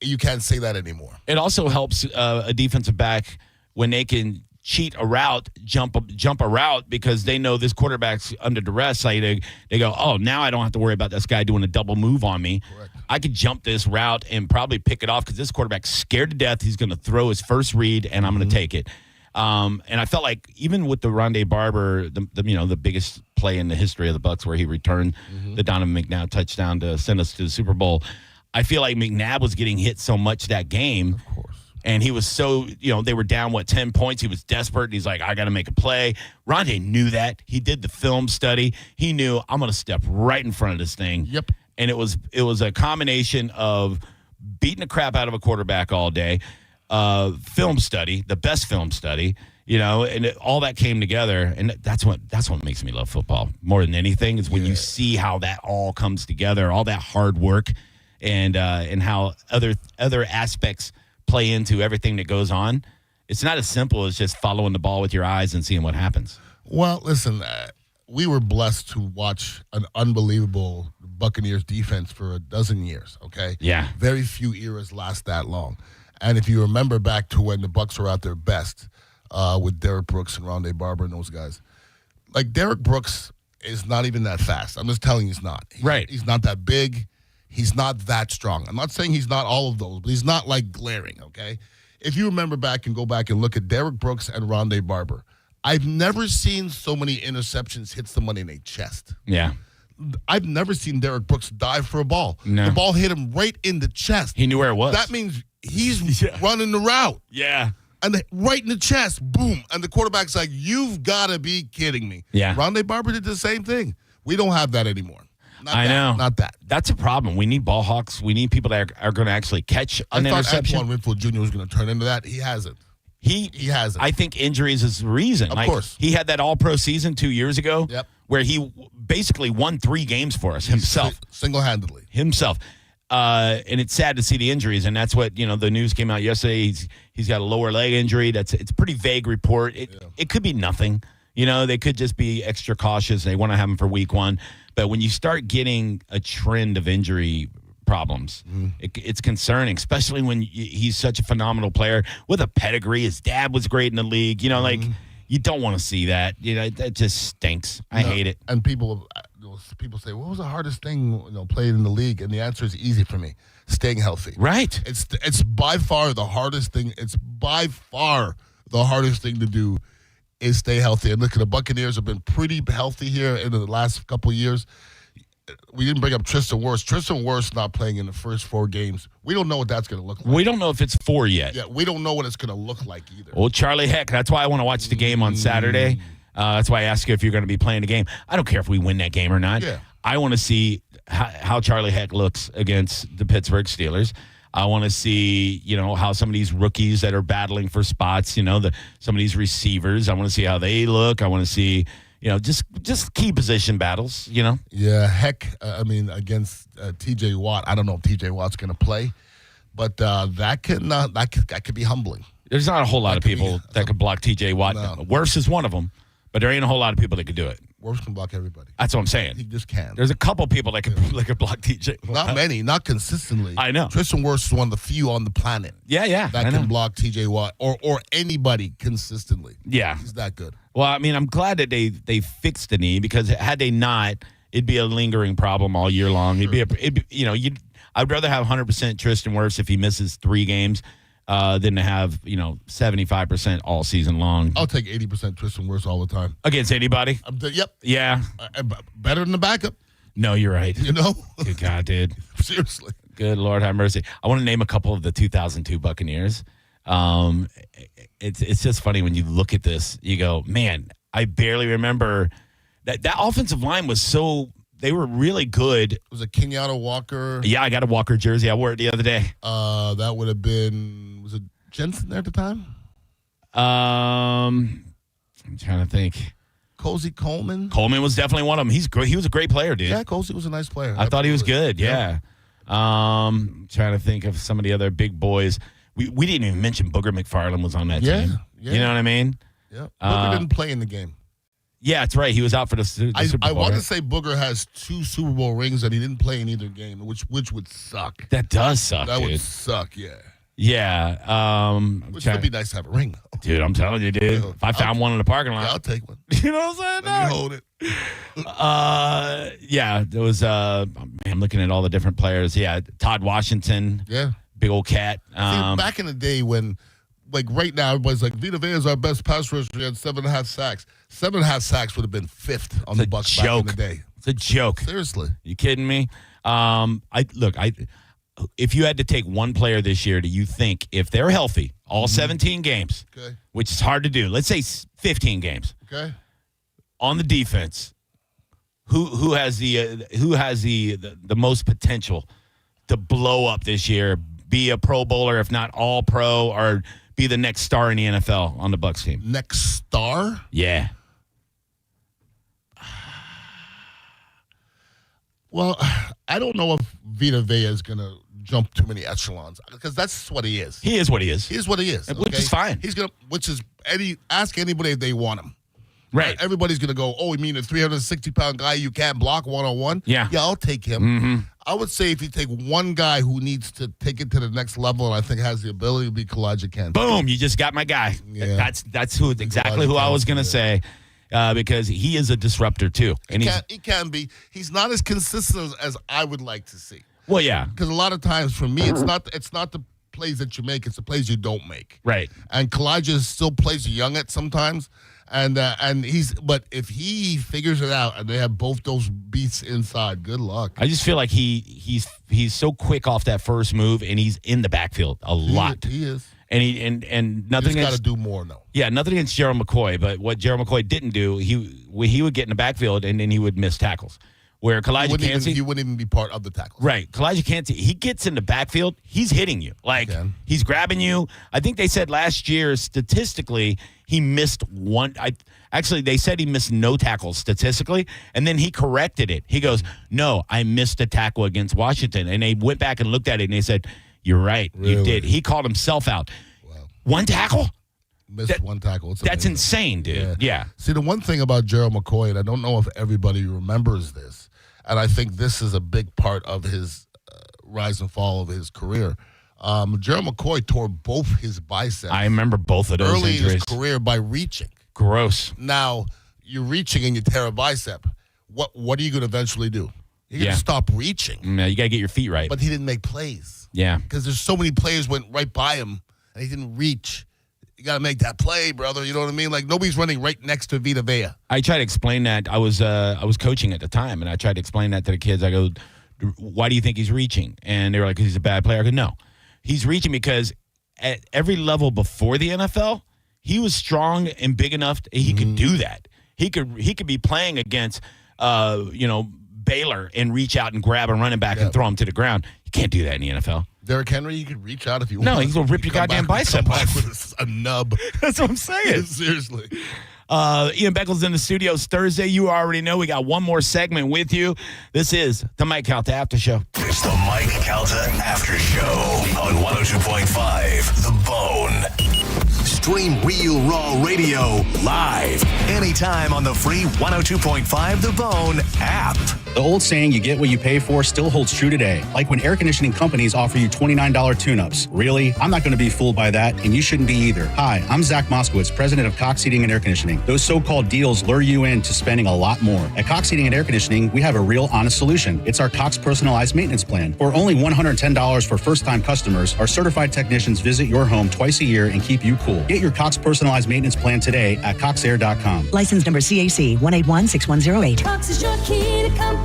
Speaker 2: You can't say that anymore.
Speaker 1: It also helps a defensive back when they can cheat a route, jump a route because they know this quarterback's under duress. Like they go, oh, now I don't have to worry about this guy doing a double move on me.
Speaker 2: Correct.
Speaker 1: I could jump this route and probably pick it off because this quarterback's scared to death. He's going to throw his first read, and I'm going to take it. And I felt like even with the Rondé Barber, the biggest play in the history of the Bucs where he returned the Donovan McNabb touchdown to send us to the Super Bowl, I feel like McNabb was getting hit so much that game.
Speaker 2: Of course.
Speaker 1: And he was so, they were down, 10 points. He was desperate. And he's like, I got to make a play. Rondé knew that. He did the film study. He knew, I'm going to step right in front of this thing.
Speaker 2: Yep.
Speaker 1: And it was a combination of beating the crap out of a quarterback all day, film study, the best film study, and all that came together. And that's what makes me love football more than anything is when you see how that all comes together, all that hard work and how other aspects play into everything that goes on. It's not as simple as just following the ball with your eyes and seeing what happens.
Speaker 2: Well, listen, we were blessed to watch an unbelievable Buccaneers defense for a dozen years, okay?
Speaker 1: Yeah.
Speaker 2: Very few eras last that long. And if you remember back to when the Bucs were at their best with Derek Brooks and Rondé Barber and those guys, like Derek Brooks is not even that fast. I'm just telling you he's not. He's not that big. He's not that strong. I'm not saying he's not all of those, but he's not like glaring, okay? If you remember back and go back and look at Derek Brooks and Rondé Barber, I've never seen so many interceptions hit somebody in the chest.
Speaker 1: Yeah.
Speaker 2: I've never seen Derek Brooks dive for a ball.
Speaker 1: No.
Speaker 2: The ball hit him right in the chest.
Speaker 1: He knew where it was.
Speaker 2: That means he's running the route.
Speaker 1: Yeah.
Speaker 2: And right in the chest, boom. And the quarterback's like, you've got to be kidding me.
Speaker 1: Yeah.
Speaker 2: Rondé Barber did the same thing. We don't have that anymore.
Speaker 1: I know.
Speaker 2: Not that.
Speaker 1: That's a problem. We need ball hawks. We need people that are going to actually catch an interception.
Speaker 2: I thought Antoine Winfield Jr. was going to turn into that. He hasn't. He hasn't.
Speaker 1: I think injuries is the reason.
Speaker 2: Of course.
Speaker 1: He had that all-pro season 2 years ago where he basically won 3 games for us himself.
Speaker 2: Single-handedly.
Speaker 1: Himself. And it's sad to see the injuries, and that's what, the news came out yesterday. He's got a lower leg injury. It's a pretty vague report. It could be nothing. They could just be extra cautious. They want to have him for week 1. But when you start getting a trend of injury problems, it's concerning, especially when he's such a phenomenal player with a pedigree. His dad was great in the league. You don't want to see that. That just stinks. I hate it.
Speaker 2: And people say, what was the hardest thing playing in the league? And the answer is easy for me. Staying healthy.
Speaker 1: Right.
Speaker 2: It's by far the hardest thing. It's by far the hardest thing to do is stay healthy. And look, the Buccaneers have been pretty healthy here in the last couple of years. We didn't bring up Tristan Wirfs. Tristan Wirfs not playing in the first 4 games. We don't know what that's going to look like.
Speaker 1: We don't know if it's 4 yet.
Speaker 2: Yeah, we don't know what it's going to look like either.
Speaker 1: Well, Charlie Heck, that's why I want to watch the game on Saturday. That's why I asked you if you're going to be playing the game. I don't care if we win that game or not.
Speaker 2: Yeah.
Speaker 1: I want to see how Charlie Heck looks against the Pittsburgh Steelers. I want to see, how some of these rookies that are battling for spots, some of these receivers, I want to see how they look. I want to see, just key position battles,
Speaker 2: Yeah, Heck, against TJ Watt, I don't know if TJ Watt's going to play, but that could be humbling.
Speaker 1: There's not a whole lot of people that could block TJ Watt.
Speaker 2: No.
Speaker 1: Wirfs is one of them, but there ain't a whole lot of people that could do it.
Speaker 2: Wirfs can block everybody.
Speaker 1: That's what I'm saying.
Speaker 2: He just can.
Speaker 1: There's a couple people that could block TJ.
Speaker 2: Not many, not consistently.
Speaker 1: I know.
Speaker 2: Tristan Wirfs is one of the few on the planet.
Speaker 1: Yeah.
Speaker 2: That can block TJ Watt or anybody consistently.
Speaker 1: Yeah.
Speaker 2: He's that good.
Speaker 1: Well, I'm glad that they fixed the knee because had they not, it'd be a lingering problem all year long.
Speaker 2: Sure.
Speaker 1: I'd rather have 100% Tristan Wirfs if he misses 3 games than to have 75% all season long.
Speaker 2: I'll take 80% Tristan Wirfs all the time
Speaker 1: Against anybody?
Speaker 2: Yep.
Speaker 1: Yeah.
Speaker 2: Better than the backup.
Speaker 1: No, you're right. Good God, dude.
Speaker 2: Seriously.
Speaker 1: Good Lord have mercy. I want to name a couple of the 2002 Buccaneers. It's just funny when you look at this, you go, man, I barely remember that offensive line was so they were really good.
Speaker 2: Was it Kenyatta Walker?
Speaker 1: Yeah, I got a Walker jersey. I wore it the other day.
Speaker 2: That would have been, was it Jensen there at the time?
Speaker 1: I'm trying to think.
Speaker 2: Cozy Coleman?
Speaker 1: Coleman was definitely one of them. He's great. He was a great player, dude.
Speaker 2: Yeah, Cozy was a nice player.
Speaker 1: I thought he was good. Yeah. Trying to think of some of the other big boys. We didn't even mention Booger McFarland was on that team.
Speaker 2: Yeah.
Speaker 1: You know what I mean?
Speaker 2: Yeah. Booger didn't play in the game.
Speaker 1: Yeah, that's right. He was out for the Super Bowl.
Speaker 2: I want
Speaker 1: right?
Speaker 2: to say Booger has 2 Super Bowl rings and he didn't play in either game, which would suck.
Speaker 1: That does suck,
Speaker 2: That
Speaker 1: dude.
Speaker 2: would suck, yeah.
Speaker 1: Yeah.
Speaker 2: Which would be nice to have a ring, though.
Speaker 1: Dude, I'm telling you, dude. If I found one in the parking lot.
Speaker 2: Yeah, I'll take one.
Speaker 1: You know what I'm saying?
Speaker 2: Let me hold it.
Speaker 1: Yeah, there was, I'm looking at all the different players. Yeah, Todd Washington.
Speaker 2: Yeah.
Speaker 1: Big old cat.
Speaker 2: See, back in the day when, like right now, everybody's like, Vita Vea is our best pass rusher. He had 7.5 sacks. 7.5 sacks would have been 5th on the Bucs back in the day.
Speaker 1: It's a joke.
Speaker 2: Seriously.
Speaker 1: You kidding me? If you had to take one player this year, do you think if they're healthy, all 17 games,
Speaker 2: Okay.
Speaker 1: which is hard to do, let's say 15 games,
Speaker 2: Okay.
Speaker 1: on the defense, who has the most potential to blow up this year, be a Pro Bowler, if not all pro, or be the next star in the NFL on the Bucs team?
Speaker 2: Next star?
Speaker 1: Yeah.
Speaker 2: Well, I don't know if Vita Vea is going to jump too many echelons because that's what he is.
Speaker 1: He is what he is.
Speaker 2: He is what he is.
Speaker 1: Which is fine.
Speaker 2: He's going to, ask anybody if they want him.
Speaker 1: Right.
Speaker 2: Everybody's going to go, oh, you mean a 360-pound guy you can't block one-on-one?
Speaker 1: Yeah.
Speaker 2: Yeah, I'll take him.
Speaker 1: Mm-hmm.
Speaker 2: I would say if you take one guy who needs to take it to the next level and I think has the ability to be Kalijah Kent.
Speaker 1: Boom, you just got my guy.
Speaker 2: Yeah.
Speaker 1: That's exactly who I was going to say because he is a disruptor too. And
Speaker 2: he can be. He's not as consistent as I would like to see.
Speaker 1: Well, yeah.
Speaker 2: Because a lot of times for me, it's not the plays that you make, it's the plays you don't make.
Speaker 1: Right.
Speaker 2: And Kalijah still plays young at sometimes. But if he figures it out and they have both those beats inside, good luck.
Speaker 1: I just feel like he's so quick off that first move, and he's in the backfield a lot.
Speaker 2: He is,
Speaker 1: and nothing.
Speaker 2: He's got to do more though.
Speaker 1: Yeah, nothing against Gerald McCoy, but what Gerald McCoy didn't do, he would get in the backfield and then he would miss tackles. Where Kalijah Kancey,
Speaker 2: he wouldn't even be part of the tackles.
Speaker 1: Right. Kalijah Kancey, he gets in the backfield, he's hitting you. Like, he's grabbing you. I think they said last year, statistically, he missed one. They said he missed no tackles statistically, and then he corrected it. He goes, no, I missed a tackle against Washington. And they went back and looked at it, and they said, you're right, you did. He called himself out. Wow. One tackle?
Speaker 2: Missed one tackle.
Speaker 1: That's insane, dude. Yeah.
Speaker 2: See, the one thing about Gerald McCoy, and I don't know if everybody remembers this, and I think this is a big part of his rise and fall of his career. Gerald McCoy tore both his biceps.
Speaker 1: I remember both of those
Speaker 2: early
Speaker 1: injuries.
Speaker 2: in his career by reaching.
Speaker 1: Gross.
Speaker 2: Now, you're reaching and you tear a bicep. What are you going to eventually do? You're going to stop reaching.
Speaker 1: Yeah, you got to get your feet right.
Speaker 2: But he didn't make plays.
Speaker 1: Yeah.
Speaker 2: Because there's so many players went right by him, and he didn't reach. You got to make that play, brother. You know what I mean? Like, nobody's running right next to Vita Vea.
Speaker 1: I tried to explain that. I was coaching at the time, and I tried to explain that to the kids. I go, why do you think he's reaching? And they were like, because he's a bad player. I go, no. He's reaching because at every level before the NFL, he was strong and big enough he could do that. He could be playing against, Baylor and reach out and grab a running back and throw him to the ground. You can't do that in the NFL.
Speaker 2: Derrick Henry, you can reach out if you want.
Speaker 1: No, he's going to rip your goddamn bicep off.
Speaker 2: With a nub.
Speaker 1: That's what I'm saying.
Speaker 2: Seriously.
Speaker 1: Ian Beckles in the studio. It's Thursday. You already know we got one more segment with you. This is the Mike Calta Aftershow.
Speaker 3: It's the Mike Calta Aftershow on 102.5 The Bone. Stream Real Raw Radio live anytime on the free 102.5 The Bone app.
Speaker 13: The old saying, you get what you pay for, still holds true today. Like when air conditioning companies offer you $29 tune-ups. Really? I'm not going to be fooled by that, and you shouldn't be either. Hi, I'm Zach Moskowitz, president of Cox Heating and Air Conditioning. Those so-called deals lure you into spending a lot more. At Cox Heating and Air Conditioning, we have a real honest solution. It's our Cox Personalized Maintenance Plan. For only $110 for first-time customers, our certified technicians visit your home twice a year and keep you cool. Get your Cox Personalized Maintenance Plan today at coxair.com.
Speaker 10: License number CAC 1816108.
Speaker 14: Cox is your key to comfort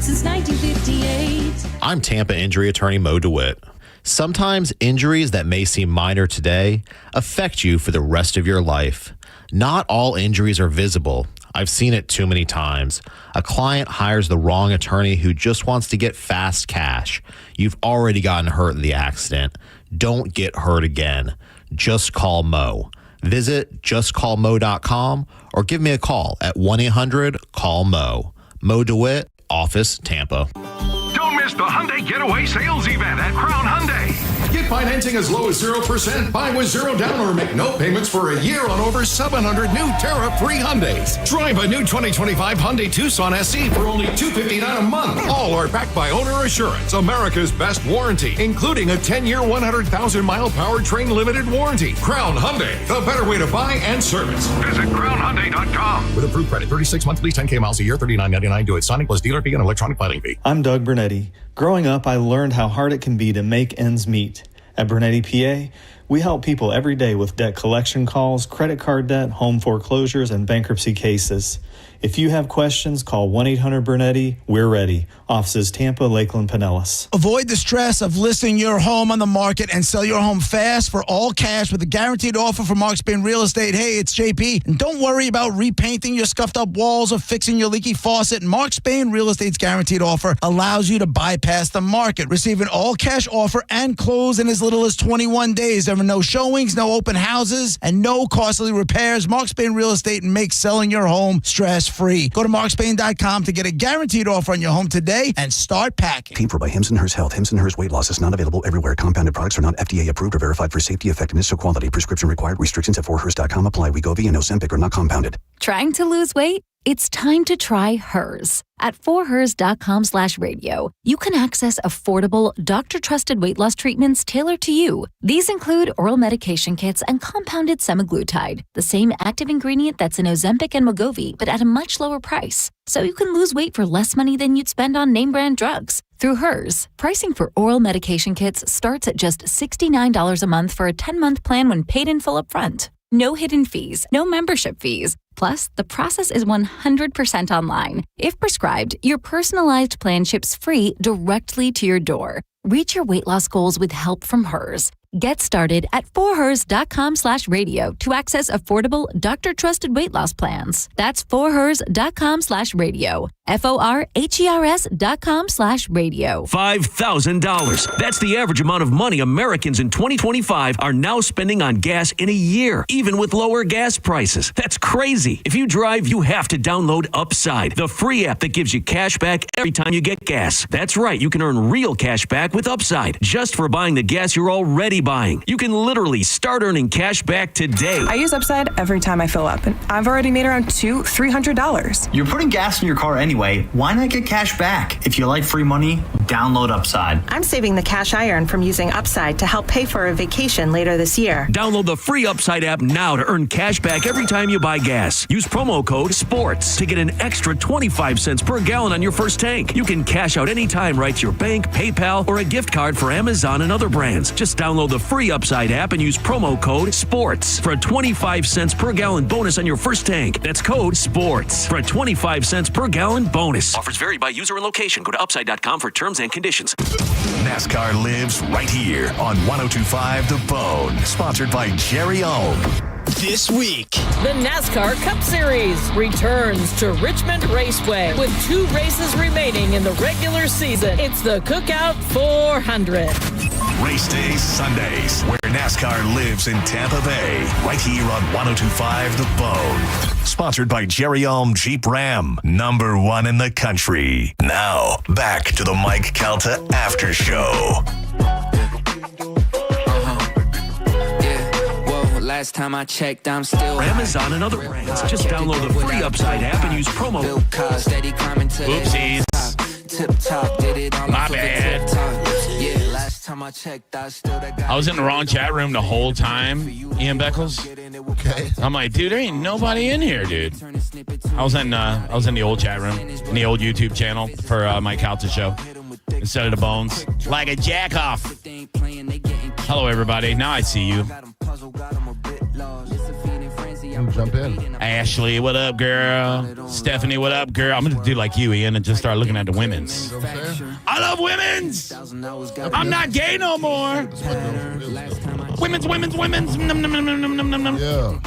Speaker 14: since 1958.
Speaker 15: I'm Tampa injury attorney Mo DeWitt. Sometimes injuries that may seem minor today affect you for the rest of your life. Not all injuries are visible. I've seen it too many times. A client hires the wrong attorney who just wants to get fast cash. You've already gotten hurt in the accident. Don't get hurt again. Just call Mo. Visit justcallmo.com or give me a call at 1-800-CALL-MO. Mo DeWitt, Office, Tampa.
Speaker 16: Don't miss the Hyundai Getaway Sales Event at Crown Hyundai. Get financing as low as 0%, buy with 0 down, or make no payments for a year on over 700 new tariff-free Hyundais. Drive a new 2025 Hyundai Tucson SE for only $259 a month. All are backed by Owner Assurance, America's best warranty, including a 10-year, 100,000-mile powertrain limited warranty. Crown Hyundai, the better way to buy and service. Visit crownhyundai.com. With approved credit, 36 monthly, 10K miles a year, $39.99 due at signing plus dealer fee and electronic filing fee.
Speaker 17: I'm Doug Bernetti. Growing up, I learned how hard it can be to make ends meet. At Bernetti PA, we help people every day with debt collection calls, credit card debt, home foreclosures, and bankruptcy cases. If you have questions, call 1-800-BERNETTI. We're ready. Offices Tampa, Lakeland, Pinellas.
Speaker 9: Avoid the stress of listing your home on the market and sell your home fast for all cash with a guaranteed offer from Mark Spain Real Estate. Hey, it's JP. And don't worry about repainting your scuffed up walls or fixing your leaky faucet. Mark Spain Real Estate's guaranteed offer allows you to bypass the market. Receive an all cash offer and close in as little as 21 days. There are no showings, no open houses, and no costly repairs. Mark Spain Real Estate makes selling your home stress-free. Go to markspain.com to get a guaranteed offer on your home today and start packing.
Speaker 18: Paid for by Hims & Hers Health. Hims & Hers Weight Loss is not available everywhere. Compounded products are not FDA approved or verified for safety, effectiveness, or quality. Prescription required. Restrictions at 4hers.com apply. Wegovy and Ozempic are not compounded.
Speaker 19: Trying to lose weight? It's time to try Hers. At 4hers.com/radio, you can access affordable, doctor-trusted weight loss treatments tailored to you. These include oral medication kits and compounded semaglutide, the same active ingredient that's in Ozempic and Wegovy, but at a much lower price. So you can lose weight for less money than you'd spend on name-brand drugs. Through Hers, pricing for oral medication kits starts at just $69 a month for a 10-month plan when paid in full upfront. No hidden fees, no membership fees. Plus, the process is 100% online. If prescribed, your personalized plan ships free directly to your door. Reach your weight loss goals with help from Hers. Get started at 4hers.com/radio to access affordable, doctor-trusted weight loss plans. That's 4hers.com/radio. FORHERS.com/radio.
Speaker 20: $5,000. That's the average amount of money Americans in 2025 are now spending on gas in a year, even with lower gas prices. That's crazy. If you drive, you have to download Upside, the free app that gives you cash back every time you get gas. That's right, you can earn real cash back with Upside just for buying the gas you're already buying. You can literally start earning cash back today.
Speaker 21: I use Upside every time I fill up, and I've already made around $200-$300.
Speaker 22: You're putting gas in your car anyway. Why not get cash back? If you like free money, download Upside.
Speaker 21: I'm saving the cash I earn from using Upside to help pay for a vacation later this year.
Speaker 20: Download the free Upside app now to earn cash back every time you buy gas. Use promo code SPORTS to get an extra 25 cents per gallon on your first tank. You can cash out anytime right to your bank, PayPal, or a gift card for Amazon and other brands. Just download the free Upside app and use promo code SPORTS for a 25 cents per gallon bonus on your first tank. That's code SPORTS for a 25 cents per gallon bonus. Offers vary by user and location. Go to upside.com for terms and conditions.
Speaker 3: NASCAR lives right here on 102.5 The Bone. Sponsored by Jerry Ohm.
Speaker 23: This week, the NASCAR Cup Series returns to Richmond Raceway with 2 races remaining in the regular season. It's the Cookout 400.
Speaker 3: Race days Sundays, where NASCAR lives in Tampa Bay. Right here on 102.5 The Bone. Sponsored by Jerry Ohm Jeep Ram, #1 in the country. Now, back to the Mike Calta Aftershow.
Speaker 24: Last time I checked, I'm still
Speaker 20: Amazon and other brands. Just download the free Upside app and use promo.
Speaker 1: Oopsies. My bad. I was in the wrong chat room the whole time, Ian Beckles.
Speaker 2: Okay.
Speaker 1: I'm like, dude, there ain't nobody in here, dude. I was in the old chat room, in the old YouTube channel for Mike Calta Show. Instead of the Bones. Like a jack off. Hello, everybody. Now I see you.
Speaker 2: Jump in.
Speaker 1: Ashley, what up, girl? Stephanie, what up, girl? I'm going to do like you, Ian, and just start looking at the women's. I love women's. I'm not gay no more. Women's.
Speaker 2: Yeah.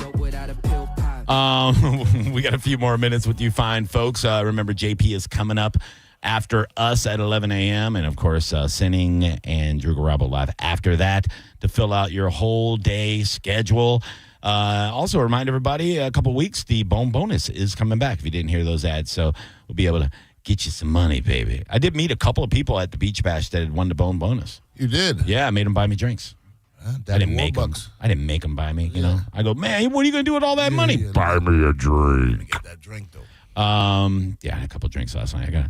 Speaker 1: We got a few more minutes with you fine folks. Remember, JP is coming up after us at 11 a.m. And, of course, Sinning and Drew Garabo live after that to fill out your whole day schedule. Also, remind everybody, a couple weeks, the Bone Bonus is coming back if you didn't hear those ads. So we'll be able to get you some money, baby. I did meet a couple of people at the Beach Bash that had won the Bone Bonus.
Speaker 2: You did?
Speaker 1: Yeah, I made them buy me drinks. I didn't make them. I didn't make them buy me. You know, I go, man, what are you gonna do with all that money? Buy me a drink.
Speaker 2: Get that drink though.
Speaker 1: Yeah, I had a couple drinks last night. I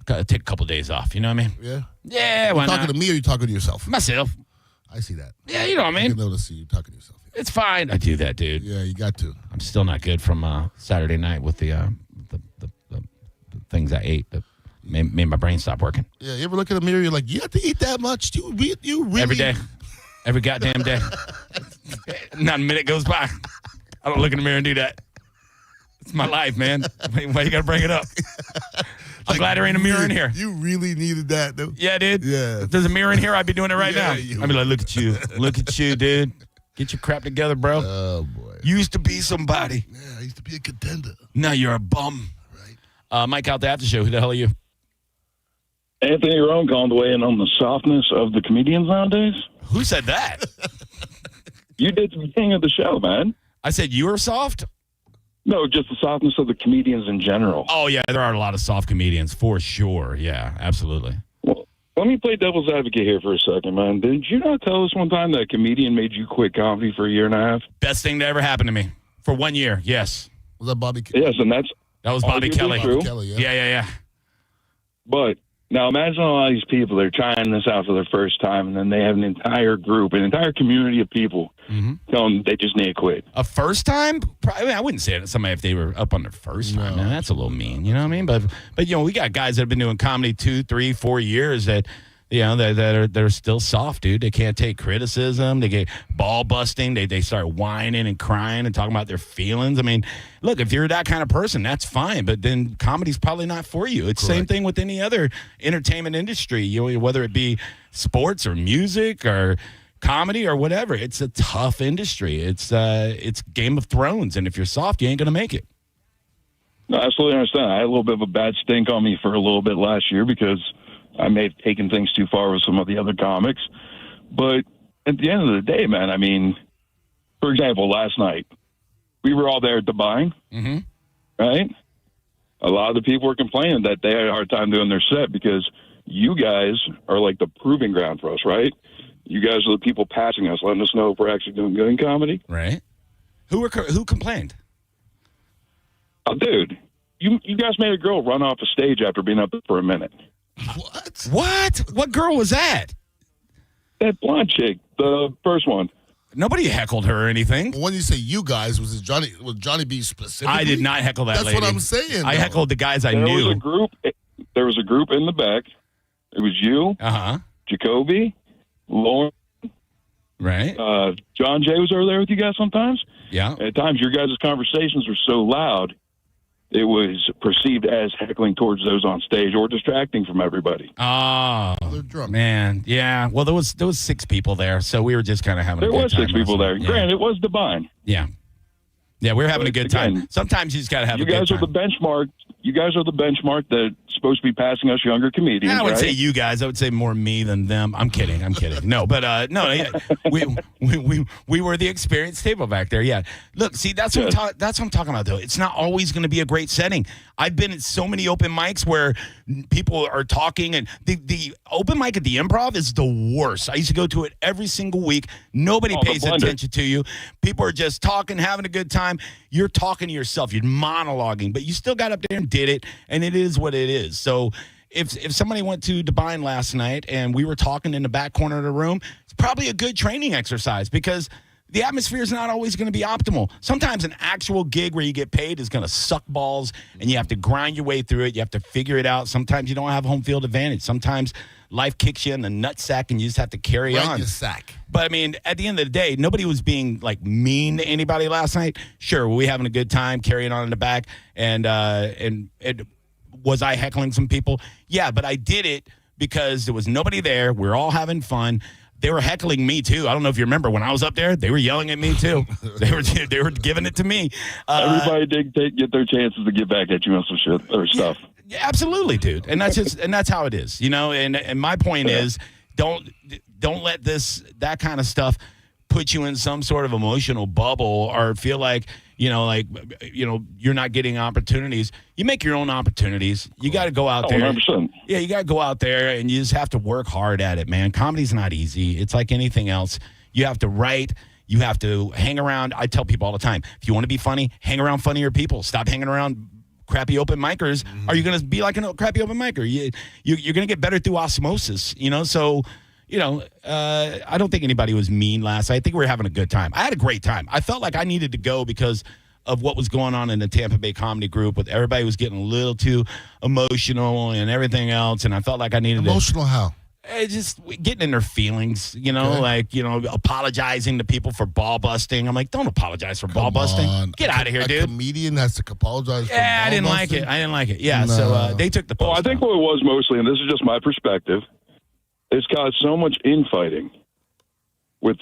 Speaker 1: gotta take a couple days off. You know what I mean?
Speaker 2: Yeah.
Speaker 1: Yeah.
Speaker 2: You
Speaker 1: Why
Speaker 2: talking
Speaker 1: not?
Speaker 2: to me or you talking to yourself?
Speaker 1: Myself.
Speaker 2: I see that.
Speaker 1: Yeah, you know what I mean.
Speaker 2: I can notice you talking to yourself.
Speaker 1: It's fine. I do that, dude.
Speaker 2: Yeah, you got to.
Speaker 1: I'm still not good from Saturday night with the things I ate that made my brain stop working.
Speaker 2: Yeah, you ever look in the mirror? You're like, you have to eat that much? You really
Speaker 1: Every day. Every goddamn day. Not a minute goes by. I don't look in the mirror and do that. It's my life, man. Why you got to bring it up? I'm glad there ain't a mirror in here.
Speaker 2: You really needed that, though.
Speaker 1: Yeah, dude.
Speaker 2: Yeah.
Speaker 1: If there's a mirror in here, I'd be doing it right now. I'd be like, look at you. Look at you, dude. Get your crap together, bro.
Speaker 2: Oh, boy.
Speaker 1: You used to be somebody.
Speaker 2: Yeah, I used to be a contender.
Speaker 1: Now you're a bum. Right. Mike Calta Aftershow. Who the hell are you?
Speaker 4: Anthony Roan calling to weigh in on the softness of the comedians nowadays.
Speaker 1: Who said that?
Speaker 4: You did the beginning of the show, man.
Speaker 1: I said you were soft?
Speaker 4: No, just the softness of the comedians in general.
Speaker 1: Oh, yeah, there are a lot of soft comedians, for sure. Yeah, absolutely.
Speaker 4: Well, let me play devil's advocate here for a second, man. Did you not tell us one time that a comedian made you quit comedy for a year and a half?
Speaker 1: Best thing to ever happen to me. For 1 year, yes.
Speaker 2: Was that Bobby?
Speaker 4: Yes, and that
Speaker 1: was Bobby Kelly.
Speaker 4: True.
Speaker 1: Yeah.
Speaker 4: But now imagine a lot of these people, they're trying this out for their first time, and then they have an entire group, an entire community of people telling them they just need to quit.
Speaker 1: A first time? I wouldn't say it to somebody if they were up on their first time. Man, that's a little mean. You know what I mean? But you know, we got guys that have been doing comedy 2, 3, 4 years that, you know, that are still soft, dude. They can't take criticism. They get ball busting. They start whining and crying and talking about their feelings. I mean, look, if you're that kind of person, that's fine. But then comedy's probably not for you. It's the same thing with any other entertainment industry. You know, whether it be sports or music or comedy or whatever. It's a tough industry. It's Game of Thrones, and if you're soft, you ain't gonna make it.
Speaker 4: No, I absolutely understand. I had a little bit of a bad stink on me for a little bit last year because I may have taken things too far with some of the other comics. But at the end of the day, man, I mean, for example, last night, we were all there at the buying, right? A lot of the people were complaining that they had a hard time doing their set because you guys are like the proving ground for us, right? You guys are the people passing us, letting us know if we're actually doing good in comedy.
Speaker 1: Right. Who complained?
Speaker 4: Oh, dude, you guys made a girl run off the stage after being up there for a minute.
Speaker 1: What? What girl was that?
Speaker 4: That blonde chick, the first one.
Speaker 1: Nobody heckled her or anything.
Speaker 2: When you say you guys, was Johnny B specifically?
Speaker 1: I did not heckle that lady.
Speaker 2: That's what I'm saying.
Speaker 1: I heckled the guys I
Speaker 4: knew. There was a group in the back. It was you, Jacoby, Lauren.
Speaker 1: Right.
Speaker 4: John Jay was over there with you guys sometimes.
Speaker 1: Yeah.
Speaker 4: At times, your guys' conversations were so loud, it was perceived as heckling towards those on stage or distracting from everybody.
Speaker 1: Oh, man. Yeah. Well, there was 6 people there, so we were just kind of having a good time.
Speaker 4: There was 6 people there.
Speaker 1: Yeah.
Speaker 4: Granted, it was Divine.
Speaker 1: Yeah. Yeah, we were having a good time. Sometimes you just got to have a good time.
Speaker 4: You guys are the benchmark. You guys are the benchmark that's supposed to be passing us younger comedians.
Speaker 1: I would
Speaker 4: right?
Speaker 1: say you guys. I would say more me than them. I'm kidding. No, but no, yeah, we were the experienced table back there. Yeah. Look, see, that's what I'm talking about, though. It's not always going to be a great setting. I've been at so many open mics where people are talking, and the open mic at the Improv is the worst. I used to go to it every single week. Nobody pays attention to you. People are just talking, having a good time. You're talking to yourself. You're monologuing, but you still got up there and did it, and it is what it is. So if somebody went to Devine last night and we were talking in the back corner of the room, it's probably a good training exercise because the atmosphere is not always going to be optimal. Sometimes an actual gig where you get paid is going to suck balls, and you have to grind your way through it. You have to figure it out. Sometimes you don't have home field advantage. Sometimes life kicks you in the nutsack, and you just have to carry on.
Speaker 2: Your sack.
Speaker 1: But, I mean, at the end of the day, nobody was being, like, mean to anybody last night. Sure, were we having a good time, carrying on in the back, and was I heckling some people? Yeah, but I did it because there was nobody there. We're all having fun. they were heckling me too. I don't know if you remember when I was up there, they were yelling at me too. They were giving it to me.
Speaker 4: Everybody did get their chances to get back at you on some shit or stuff.
Speaker 1: Yeah, absolutely, dude. And that's how it is, you know. And my point is, don't let that kind of stuff put you in some sort of emotional bubble or feel like you're not getting opportunities. You make your own opportunities. You got to go out there.
Speaker 4: 100%.
Speaker 1: Yeah, you got to go out there and you just have to work hard at it, man. Comedy's not easy. It's like anything else. You have to write. You have to hang around. I tell people all the time, if you want to be funny, hang around funnier people. Stop hanging around crappy open micers. Are you going to be like a crappy open micer? You're going to get better through osmosis, you know? So, I don't think anybody was mean last night. I think we were having a good time. I had a great time. I felt like I needed to go because of what was going on in the Tampa Bay comedy group with everybody was getting a little too emotional and everything else. And I felt like I needed
Speaker 2: Emotional how?
Speaker 1: Just getting in their feelings, apologizing to people for ball busting. I'm like, don't apologize for ball busting. Get out of here, dude.
Speaker 2: A comedian has to apologize for
Speaker 1: Yeah, I didn't like it. Yeah, no. So they took the post.
Speaker 4: Well, I think what it was mostly, and this is just my perspective, it's got so much infighting with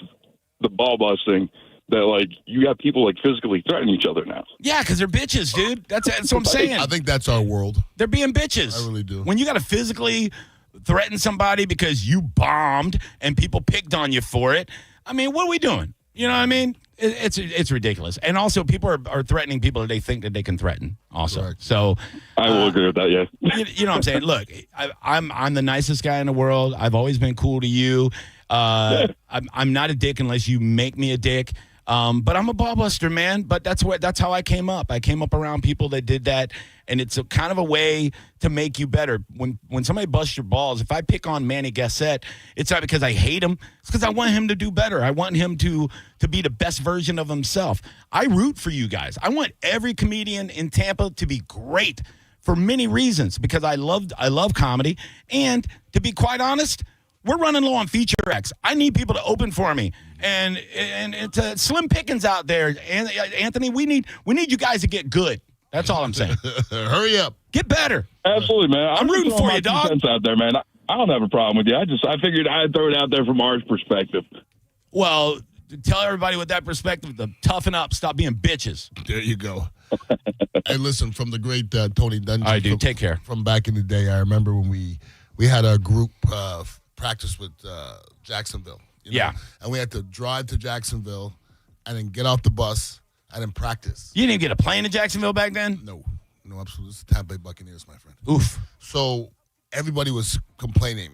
Speaker 4: the ball busting that, like, you got people, like, physically threatening each other now.
Speaker 1: Yeah, because they're bitches, dude. That's what I'm saying.
Speaker 2: I think that's our world.
Speaker 1: They're being bitches.
Speaker 2: I really do.
Speaker 1: When you got to physically threaten somebody because you bombed and people picked on you for it, I mean, what are we doing? You know what I mean? It's ridiculous. And also, people are threatening people that they think that they can threaten also. Correct. So
Speaker 4: I will agree with that, yeah.
Speaker 1: You know what I'm saying? Look, I'm the nicest guy in the world. I've always been cool to you. I'm not a dick unless you make me a dick. But I'm a ball buster, man. But that's how I came up. I came up around people that did that, and it's a kind of a way to make you better. When somebody busts your balls, if I pick on Manny Gassett, it's not because I hate him. It's because I want him to do better. I want him to be the best version of himself. I root for you guys. I want every comedian in Tampa to be great for many reasons because I love comedy, and to be quite honest, we're running low on feature X. I need people to open for me, and it's slim pickings out there. And Anthony, we need you guys to get good. That's all I'm saying.
Speaker 2: Hurry up,
Speaker 1: get better.
Speaker 4: Absolutely, man.
Speaker 1: I'm rooting for you, dog.
Speaker 4: Out there, man. I don't have a problem with you. I figured I'd throw it out there from our perspective.
Speaker 1: Well, tell everybody with that perspective to toughen up, stop being bitches.
Speaker 2: There you go. Hey, listen, from the great Tony Dungy.
Speaker 1: All right, dude. Take care.
Speaker 2: From back in the day, I remember when we had a group practice with Jacksonville.
Speaker 1: Yeah.
Speaker 2: And we had to drive to Jacksonville and then get off the bus and then practice.
Speaker 1: You didn't even get a plane to Jacksonville back then?
Speaker 2: No, absolutely. It's the Tampa Bay Buccaneers, my friend.
Speaker 1: Oof.
Speaker 2: So everybody was complaining.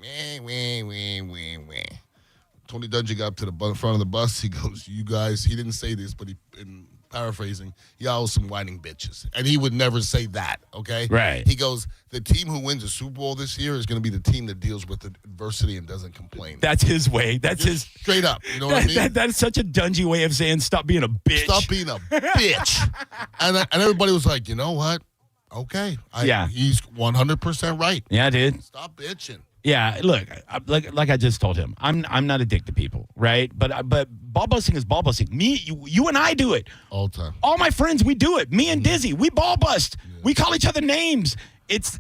Speaker 2: Tony Dungy got up to the front of the bus. He goes, you guys, he didn't say this, but in paraphrasing, y'all some whining bitches. And he would never say that, okay?
Speaker 1: Right.
Speaker 2: He goes, the team who wins the Super Bowl this year is going to be the team that deals with adversity and doesn't complain.
Speaker 1: That's his way. That's his.
Speaker 2: Straight up. You know what I mean?
Speaker 1: That's such a Dungy way of saying stop being a bitch.
Speaker 2: Stop being a bitch. and everybody was like, you know what? Okay. He's 100% right.
Speaker 1: Yeah, dude.
Speaker 2: Stop bitching.
Speaker 1: Yeah, look, like I just told him, I'm not a dick to people, right? But ball busting is ball busting. Me, you and I do it
Speaker 2: all the time.
Speaker 1: All my friends, we do it. Me and Dizzy, we ball bust. Yeah. We call each other names. It's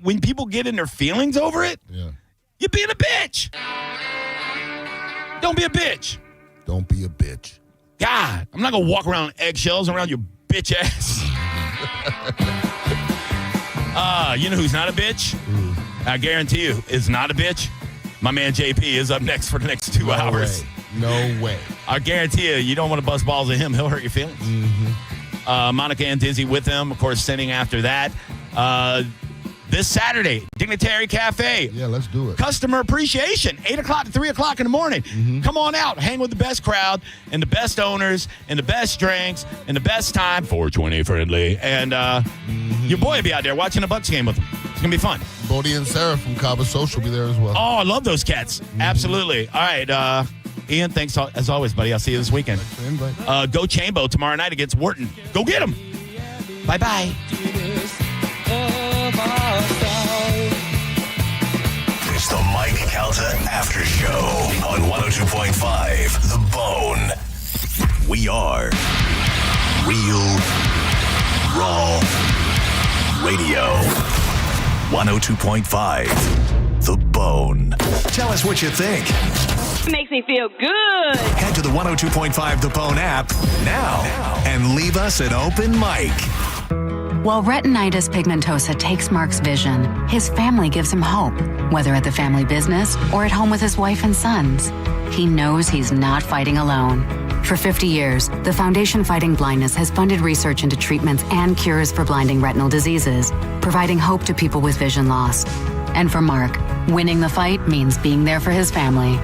Speaker 1: when people get in their feelings over it.
Speaker 2: Yeah,
Speaker 1: you're being a bitch. Don't be a bitch.
Speaker 2: Don't be a bitch.
Speaker 1: God, I'm not gonna walk around eggshells around your bitch ass. You know who's not a bitch? I guarantee you, is not a bitch. My man JP is up next for the next 2 hours.
Speaker 2: No way.
Speaker 1: I guarantee you don't want to bust balls at him. He'll hurt your feelings.
Speaker 2: Mm-hmm.
Speaker 1: Monica and Dizzy with him, of course, sending after that. This Saturday, Dignitary Cafe.
Speaker 2: Yeah, let's do it.
Speaker 1: Customer appreciation, 8 o'clock to 3 o'clock in the morning. Mm-hmm. Come on out. Hang with the best crowd and the best owners and the best drinks and the best time. 420 friendly. And your boy will be out there watching a Bucks game with him. It's going to be fun.
Speaker 2: Bodie and Sarah from Cabo Social will be there as well.
Speaker 1: Oh, I love those cats. Mm-hmm. Absolutely. All right. Ian, thanks as always, buddy. I'll see you this weekend. Go Chambo tomorrow night against Wharton. Go get them. Bye-bye.
Speaker 3: It's the Mike Calta Aftershow on 102.5 The Bone. We are Real Raw Radio. 102.5 The Bone. Tell us what you think.
Speaker 5: Makes me feel good.
Speaker 3: Head to the 102.5 The Bone app now and leave us an open mic.
Speaker 19: While retinitis pigmentosa takes Mark's vision, his family gives him hope, whether at the family business or at home with his wife and sons. He knows he's not fighting alone. For 50 years, the Foundation Fighting Blindness has funded research into treatments and cures for blinding retinal diseases, providing hope to people with vision loss. And for Mark, winning the fight means being there for his family.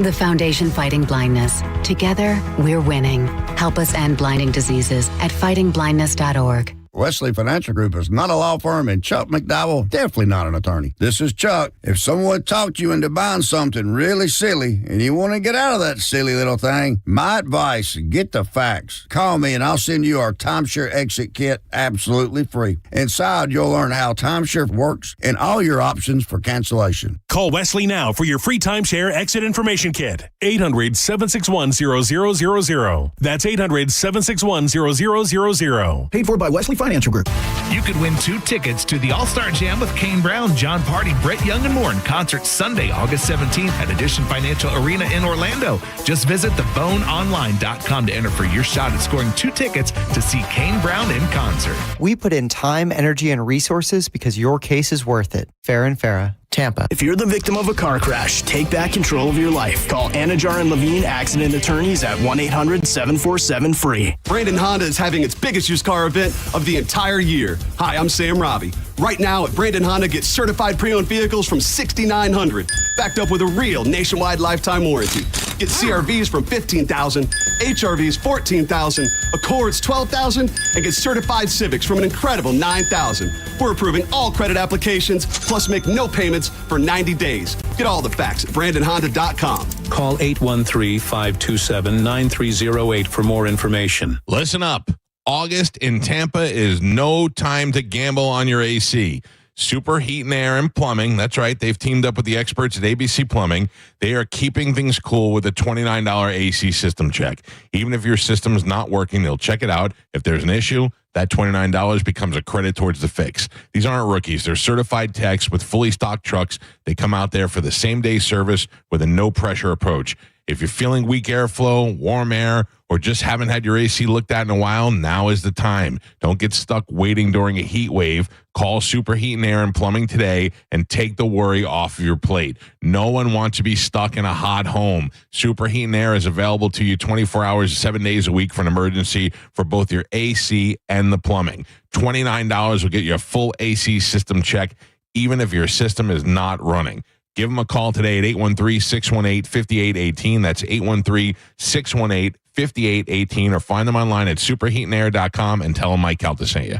Speaker 19: The Foundation Fighting Blindness. Together, we're winning. Help us end blinding diseases at fightingblindness.org.
Speaker 6: Wesley Financial Group is not a law firm, and Chuck McDowell definitely not an attorney. This is Chuck. If someone talked you into buying something really silly and you want to get out of that silly little thing, my advice, get the facts. Call me and I'll send you our timeshare exit kit absolutely free. Inside, you'll learn how timeshare works and all your options for cancellation.
Speaker 7: Call Wesley now for your free timeshare exit information kit. 800-761-0000. That's 800-761-0000.
Speaker 11: Paid for by Wesley Financial Group.
Speaker 25: You could win 2 tickets to the All-Star Jam with Kane Brown, John Party, Brett Young, and more in concert Sunday, August 17th at Edition Financial Arena in Orlando. Just visit theboneonline.com to enter for your shot at scoring 2 tickets to see Kane Brown in concert.
Speaker 26: We put in time, energy, and resources because your case is worth it. Farah and Farah, Tampa.
Speaker 27: If you're the victim of a car crash, take back control of your life. Call Anajar and Levine Accident Attorneys at 1-800-747-FREE.
Speaker 28: Brandon Honda is having its biggest used car event of the entire year. Hi, I'm Sam Robbie. Right now at Brandon Honda, get certified pre-owned vehicles from $6,900, backed up with a real nationwide lifetime warranty. Get CRVs from $15,000, HRVs $14,000, Accords $12,000, and get certified Civics from an incredible $9,000. We're approving all credit applications, plus make no payments for 90 days. Get all the facts at BrandonHonda.com.
Speaker 20: Call 813-527-9308 for more information.
Speaker 1: Listen up. August in Tampa is no time to gamble on your AC. Super Heat and Air and Plumbing. That's right. They've teamed up with the experts at ABC Plumbing. They are keeping things cool with a $29 AC system check. Even if your system is not working, they'll check it out. If there's an issue, that $29 becomes a credit towards the fix. These aren't rookies. They're certified techs with fully stocked trucks. They come out there for the same-day service with a no-pressure approach. If you're feeling weak airflow, warm air, or just haven't had your AC looked at in a while, now is the time. Don't get stuck waiting during a heat wave. Call Super Heat and Air and Plumbing today and take the worry off of your plate. No one wants to be stuck in a hot home. Super Heat and Air is available to you 24 hours, 7 days a week for an emergency for both your AC and the plumbing. $29 will get you a full AC system check, even if your system is not running. Give them a call today at 813-618-5818. That's 813-618-5818. Or find them online at superheatandair.com and tell them Mike Calta sent you.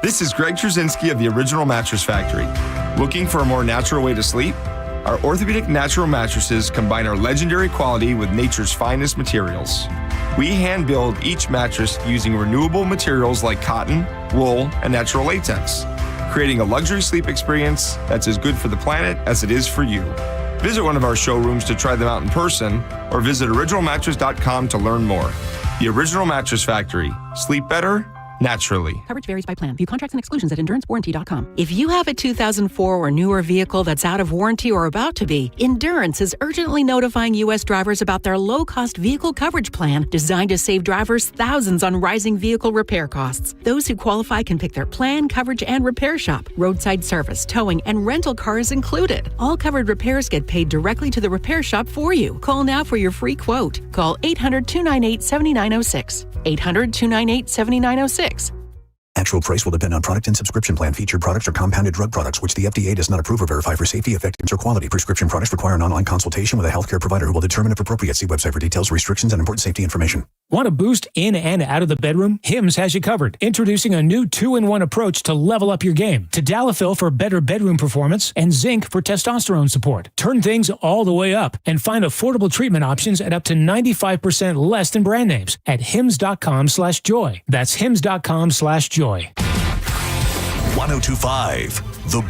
Speaker 29: This is Greg Trzynski of the Original Mattress Factory. Looking for a more natural way to sleep? Our orthopedic natural mattresses combine our legendary quality with nature's finest materials. We hand build each mattress using renewable materials like cotton, wool, and natural latex, creating a luxury sleep experience that's as good for the planet as it is for you. Visit one of our showrooms to try them out in person, or visit originalmattress.com to learn more. The Original Mattress Factory. Sleep better, naturally.
Speaker 30: Coverage varies by plan. View contracts and exclusions at endurancewarranty.com. If you have a 2004 or newer vehicle that's out of warranty or about to be, Endurance is urgently notifying U.S. drivers about their low-cost vehicle coverage plan designed to save drivers thousands on rising vehicle repair costs. Those who qualify can pick their plan, coverage, and repair shop. Roadside service, towing, and rental cars included. All covered repairs get paid directly to the repair shop for you. Call now for your free quote. Call 800-298-7906. 800-298-7906.
Speaker 18: Actual price will depend on product and subscription plan. Featured products are compounded drug products, which the FDA does not approve or verify for safety, effectiveness, or quality. Prescription products require an online consultation with a healthcare provider who will determine if appropriate. See website for details, restrictions, and important safety information.
Speaker 31: Want to boost in and out of the bedroom? Hims has you covered. Introducing a new 2-in-1 approach to level up your game. Tadalafil for better bedroom performance and zinc for testosterone support. Turn things all the way up and find affordable treatment options at up to 95% less than brand names at hims.com/joy. That's hims.com/joy.
Speaker 3: 1025 The